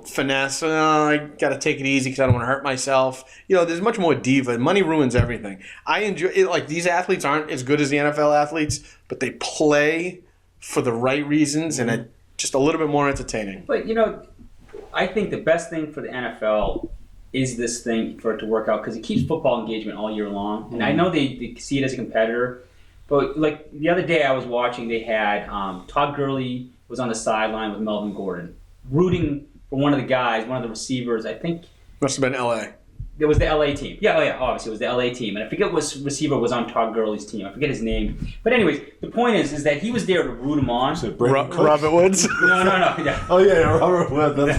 finesse. I got to take it easy because I don't want to hurt myself. There's much more diva. Money ruins everything. I enjoy it. Like these athletes aren't as good as the NFL athletes, but they play for the right reasons and it's just a little bit more entertaining. But I think the best thing for the NFL is this thing for it to work out because it keeps football engagement all year long. And I know they see it as a competitor, but like the other day I was watching, they had Todd Gurley was on the sideline with Melvin Gordon, rooting for one of the guys, one of the receivers. I think must have been L.A. It was the LA team. Yeah, obviously it was the LA team. And I forget what receiver was on Todd Gurley's team. I forget his name. But anyways, the point is that he was there to root him on. Robert Woods? No. Yeah. Oh yeah, Robert Woods.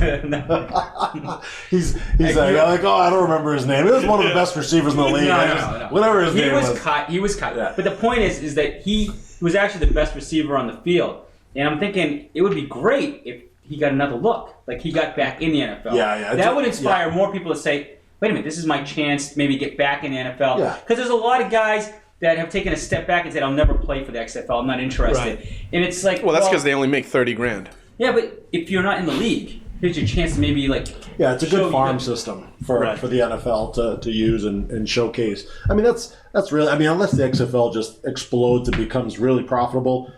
He's like, I don't remember his name. He was one of the best receivers in the league. No. Whatever his name was. He was cut. Yeah. But the point is that he was actually the best receiver on the field. And I'm thinking it would be great if he got another look. Like he got back in the NFL. Yeah. That would inspire more people to say, wait a minute, this is my chance to maybe get back in the NFL. Yeah. Because there's a lot of guys that have taken a step back and said, I'll never play for the XFL. I'm not interested. Right. And it's like, Well, that's because they only make $30,000. Yeah, but if you're not in the league, here's your chance to maybe it's a good farm system for the NFL to use and showcase. I mean, that's really, unless the XFL just explodes and becomes really profitable,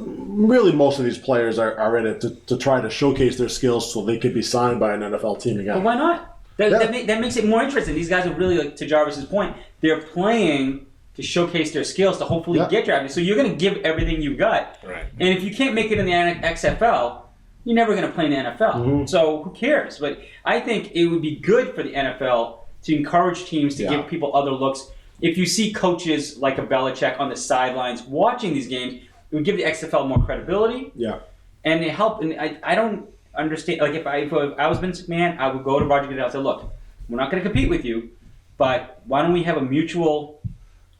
really most of these players are in it to try to showcase their skills so they could be signed by an NFL team again. Well, why not? That makes it more interesting. These guys are really, to Jarvis's point, they're playing to showcase their skills to hopefully get drafted. So you're going to give everything you've got. Right. And if you can't make it in the XFL, you're never going to play in the NFL. Mm-hmm. So who cares? But I think it would be good for the NFL to encourage teams to give people other looks. If you see coaches like a Belichick on the sidelines watching these games, it would give the XFL more credibility. Yeah. And it help. And I don't understand. Like if I was Vince McMahon, I would go to Roger Goodell and say, look, we're not going to compete with you, but why don't we have a mutual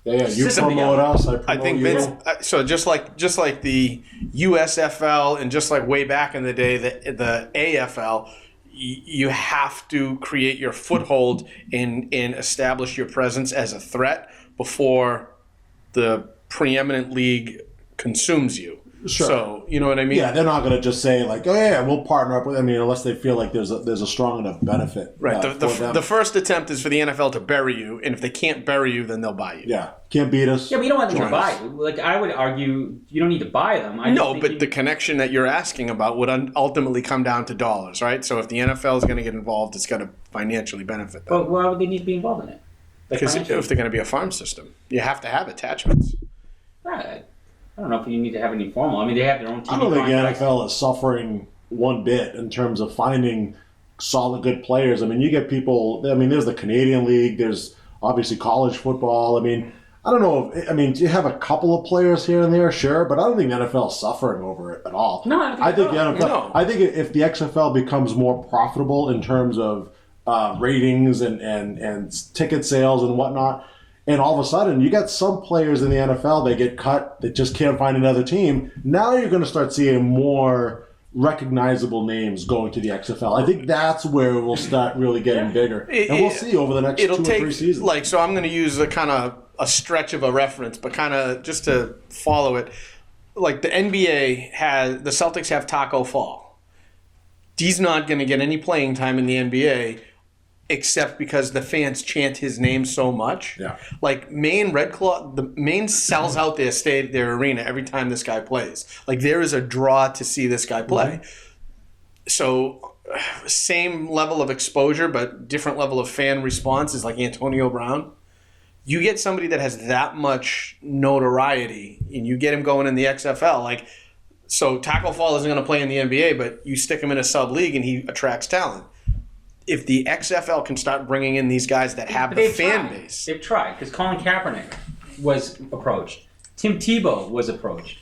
you promote us, I promote I think you. Vince, so just like the USFL and just like way back in the day, the AFL, you have to create your foothold and establish your presence as a threat before the preeminent league consumes you. Sure. So, you know what I mean? Yeah, they're not going to just say like, oh yeah, we'll partner up with. Unless they feel like there's a strong enough benefit. Right. For them. The first attempt is for the NFL to bury you, and if they can't bury you, then they'll buy you. Yeah, can't beat us. Yeah, but you don't want them to buy you. Like I would argue, you don't need to buy them. But the connection that you're asking about would ultimately come down to dollars, right? So if the NFL is going to get involved, it's going to financially benefit them. But why would they need to be involved in it? Because if they're going to be a farm system, you have to have attachments. Right. I don't know if you need to have any formal. They have their own TV. I don't think the NFL is suffering one bit in terms of finding solid, good players. You get people. There's the Canadian League. There's obviously college football. I don't know. Do you have a couple of players here and there? Sure, but I don't think the NFL is suffering over it at all. No, I think the NFL. No. I think if the XFL becomes more profitable in terms of ratings and ticket sales and whatnot. And all of a sudden, you got some players in the NFL that get cut that just can't find another team. Now you're going to start seeing more recognizable names going to the XFL. I think that's where we'll start really getting bigger. And we'll see over the next 2 or 3 seasons. So I'm going to use a stretch of a reference, but kind of just to follow it. Like the NBA the Celtics have Taco Fall. He's not going to get any playing time in the NBA except because the fans chant his name so much. Yeah. Like Maine Red Claw, the Maine sells out their arena every time this guy plays. Like there is a draw to see this guy play. Mm-hmm. So same level of exposure, but different level of fan response is like Antonio Brown. You get somebody that has that much notoriety and you get him going in the XFL. So Taco Fall isn't going to play in the NBA, but you stick him in a sub league and he attracts talent. If the XFL can start bringing in these guys that have the fan base. They've tried, because Colin Kaepernick was approached. Tim Tebow was approached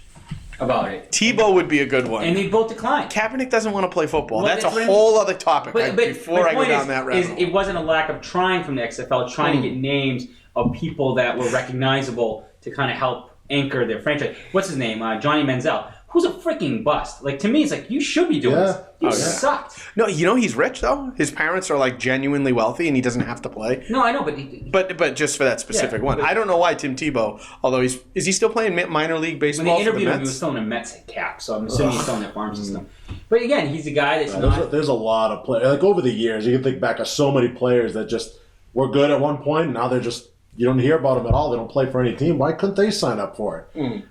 about it. Tebow would be a good one. And they both declined. Kaepernick doesn't want to play football. That's a whole other topic. Before I go down that rabbit hole. It wasn't a lack of trying from the XFL, trying to get names of people that were recognizable to kind of help anchor their franchise. What's his name? Johnny Manziel. Who's a freaking bust. To me, it's like, you should be doing this. You sucked. No, he's rich, though. His parents are, genuinely wealthy, and he doesn't have to play. No, I know, but... But just for that specific one. I don't know why Tim Tebow, although is he still playing minor league baseball? When they interviewed him, he was still in a Mets cap, so I'm assuming he's still in that farm system. But again, he's a guy that's not... There's a lot of players. Over the years, you can think back of so many players that just were good at one point, and now they're just... You don't hear about them at all. They don't play for any team. Why couldn't they sign up for it?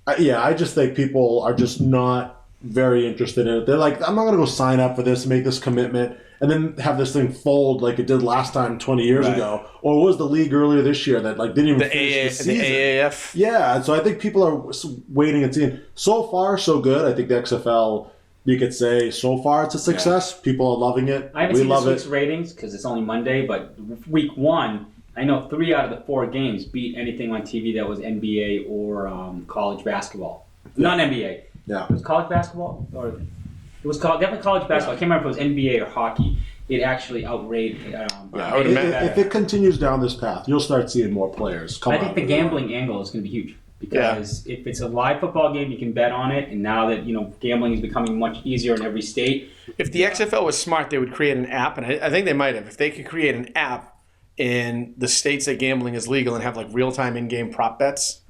I just think people are just not very interested in it. They're like, I'm not going to go sign up for this, make this commitment, and then have this thing fold like it did last time 20 years ago. Or was the league earlier this year that didn't even finish the season? The AAF? Yeah, and so I think people are waiting and seeing. So far, so good. I think the XFL you could say so far it's a success. People are loving it. I haven't We seen love this week's it. ratings because it's only Monday, but week 1, I know 3 out of the 4 games beat anything on TV that was NBA or college basketball. Not NBA. Yeah. It was college basketball? Or it was definitely college basketball. I can't remember if it was NBA or hockey. It actually outrated. I would imagine. If it continues down this path, you'll start seeing more players come I out think the of gambling angle is going to be huge. Because if it's a live football game, you can bet on it. And now that, gambling is becoming much easier in every state. If the XFL was smart, they would create an app, and I think they might have. If they could create an app in the states that gambling is legal and have like real-time in-game prop bets.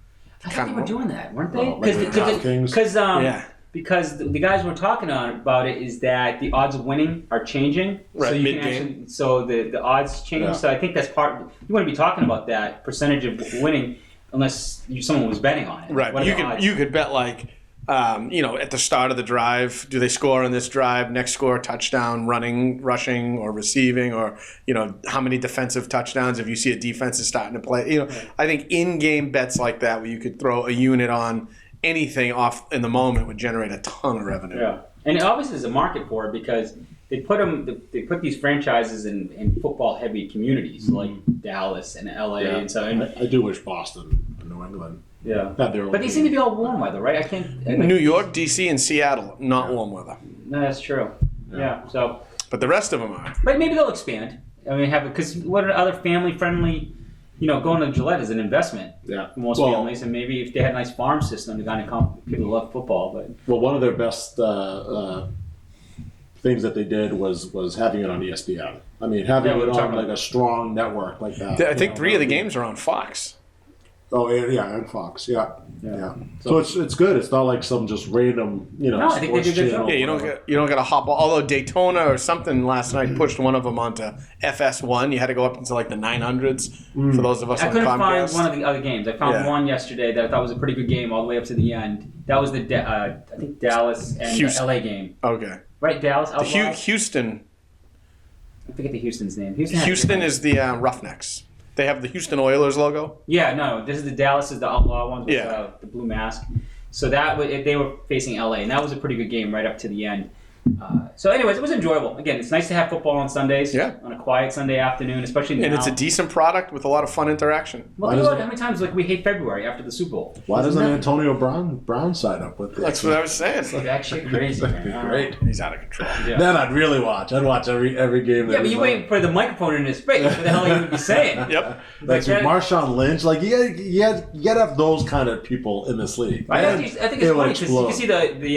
I think they were doing that, weren't they? Like the DraftKings? Because the guys were talking about it is that the odds of winning are changing. Right, so you mid-game. can actually, so the odds change. Yeah. So I think that's part. You want to be talking about that percentage of winning, unless someone was betting on it. Right. What are the odds? You could bet like, at the start of the drive, do they score on this drive? Next score, touchdown, running, rushing, or receiving, or how many defensive touchdowns if you see a defense is starting to play. I think in-game bets like that, where you could throw a unit on anything off in the moment, would generate a ton of revenue. Yeah, and obviously there's a market for it because they put these franchises in football-heavy communities like Dallas and LA, and so. And, I do wish Boston and New England yeah, had their own but they seem to be all warm weather, right? I can't. New York, DC, and Seattle, not warm weather. No, that's true. Yeah. So, But the rest of them are. but maybe they'll expand. I mean, because what are other family-friendly? Going to Gillette is an investment Yeah. for most families, and maybe if they had a nice farm system, the kind of people love football. But Well, one of their best things that they did was having it on ESPN. I mean, having Yeah, we it were on talking like about- a strong network like that. I think 3 of the games are on Fox. Oh yeah, and Fox. Yeah. Yeah. So it's good. It's not like some just random No, I think they sports do a good channel. job. Yeah, you don't got to hop. Although Daytona or something last night pushed one of them onto FS1. You had to go up into like the 900s for those of us I on couldn't find Comcast. one of the other games. I found Yeah. one yesterday that I thought was a pretty good game all the way up to the end. That was the I think Dallas and the Houston. LA game, Okay. right? Dallas. The Outlaws? Houston. I forget the Houston's name. Houston Houston is the Roughnecks. They have the Houston Oilers logo. Yeah, no. This is the Dallas is the outlaw ones with Yeah. the blue mask. So they were facing LA, and that was a pretty good game right up to the end. So, anyways, it was enjoyable. Again, it's nice to have football on Sundays. Yeah. On a quiet Sunday afternoon, especially now. And it's a decent product with a lot of fun interaction. Well, Why think about doesn't- how many times we hate February after the Super Bowl. Why doesn't Isn't Antonio Brown sign up with this? That's what I was saying. that shit crazy, man? All right. Great. He's out of control. Yeah. Then I'd really watch. I'd watch every game. Yeah, but you wait for the microphone in his face. What the hell he would be saying? Yep. That's Like that- Marshawn Lynch. Like you gotta have those kind of people in this league. I And think it it's would funny because you can explode. see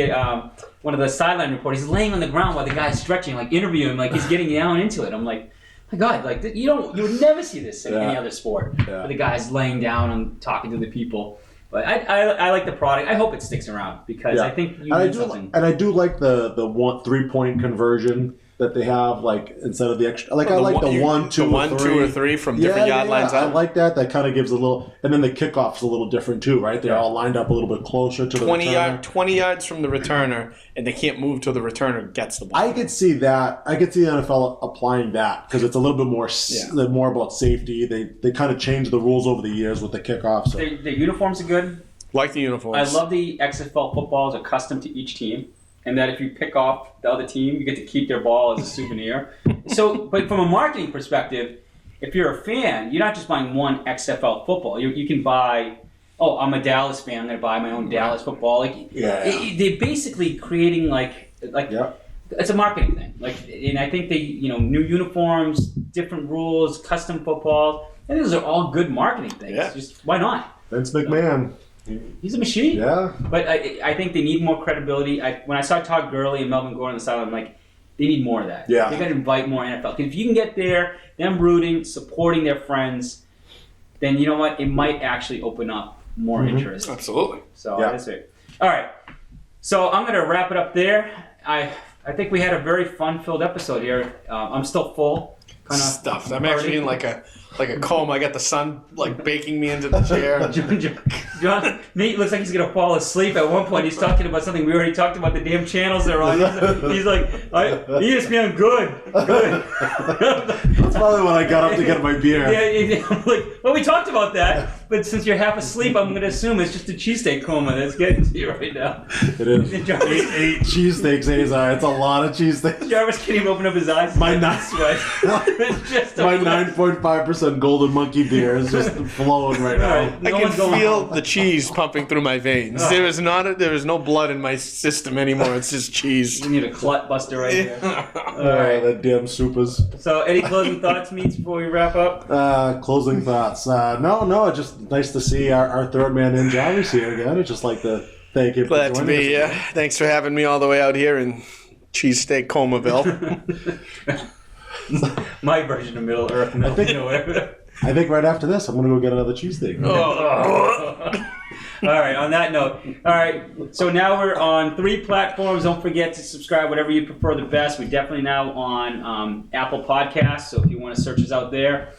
the one of the sideline reporters. He's laying on the ground while the guy's stretching, like interviewing him, like he's getting down into it. I'm like, my God, like you would never see this in any other sport. Yeah. Where the guy's laying down and talking to the people. But I like the product. I hope it sticks around because I think you need something. And I do like the 3-point conversion that they have, like instead of the extra. Like I like the 1, 2, the 1, 2, or 3 from different yard lines I out. like that. That kind of gives a little, and then the kickoff's a little different too, right? They're all lined up a little bit closer to the 20 yards from the returner, and they can't move till the returner gets the ball. I could see that. I could see the NFL applying that because it's a little bit more more about safety. They kind of changed the rules over the years with the kickoff. So. The uniforms are good. Like the uniforms. I love the XFL footballs are custom to each team, and that if you pick off the other team, you get to keep their ball as a souvenir. So, but from a marketing perspective, if you're a fan, you're not just buying one XFL football. You can buy. Oh, I'm a Dallas fan. I'm going to buy my own Dallas football. Like, they're basically creating like it's a marketing thing. Like, and I think they, new uniforms, different rules, custom footballs. I think those are all good marketing things. Yeah. Just why not? Vince McMahon. He's a machine. Yeah. But I think they need more credibility. When I saw Todd Gurley and Melvin Gordon on the sideline, I'm like, they need more of that. Yeah. They got to invite more NFL. Because if you can get there, them rooting, supporting their friends, then you know what? It might actually open up more interest. Absolutely. So that's it. All right. So I'm going to wrap it up there. I think we had a very fun-filled episode here. I'm still full. Kind of Stuffed. I'm actually in like a comb. I got the sun like baking me into the chair. John, Nate looks like he's gonna fall asleep at one point. He's talking about something we already talked about. The damn channels they're on. He's like, ESPN, good. That's probably when I got up to get my beer. Yeah, I'm like, well, we talked about that. but since you're half asleep, I'm going to assume it's just a cheesesteak coma that's getting to you right now. It is. Eight cheesesteaks, Azar. It's a lot of cheesesteaks. Jarvis can't even open up his eyes. My sweat. It's just My 9.5% golden monkey beer is just flowing right now. Right. I No can one's going feel home. the cheese pumping through my veins. There is no blood in my system anymore. It's just cheese. You need a clut buster right here. All Oh, right. that damn soup is. So, any closing thoughts, Meats, before we wrap up? Closing thoughts. No, it's just nice to see our third man in Jarvis here again. I'd just like to thank you Glad for to joining be us. here. Thanks for having me all the way out here in cheesesteak Comaville. My version of Middle Earth, middle of nowhere. I think right after this, I'm going to go get another cheesesteak. All right, on that note. All right, so now we're on 3 platforms. Don't forget to subscribe, whatever you prefer the best. We're definitely now on Apple Podcasts, so if you want to search us out there,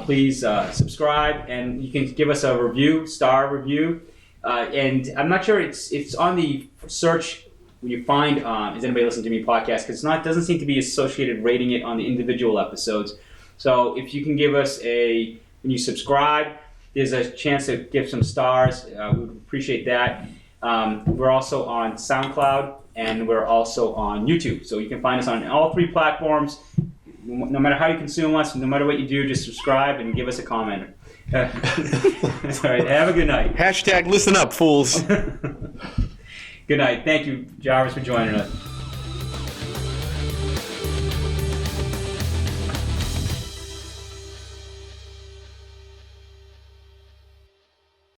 please subscribe, and you can give us a review, star review. And I'm not sure it's on the search when you find Is Anybody Listening to Me podcast, because it doesn't seem to be associated rating it on the individual episodes. So if you can give us when you subscribe, there's a chance to give some stars. We would appreciate that. We're also on SoundCloud, and we're also on YouTube. So you can find us on all 3 platforms. No matter how you consume us, no matter what you do, just subscribe and give us a comment. All right, have a good night. # listen up, fools. Good night. Thank you, Jarvis, for joining us.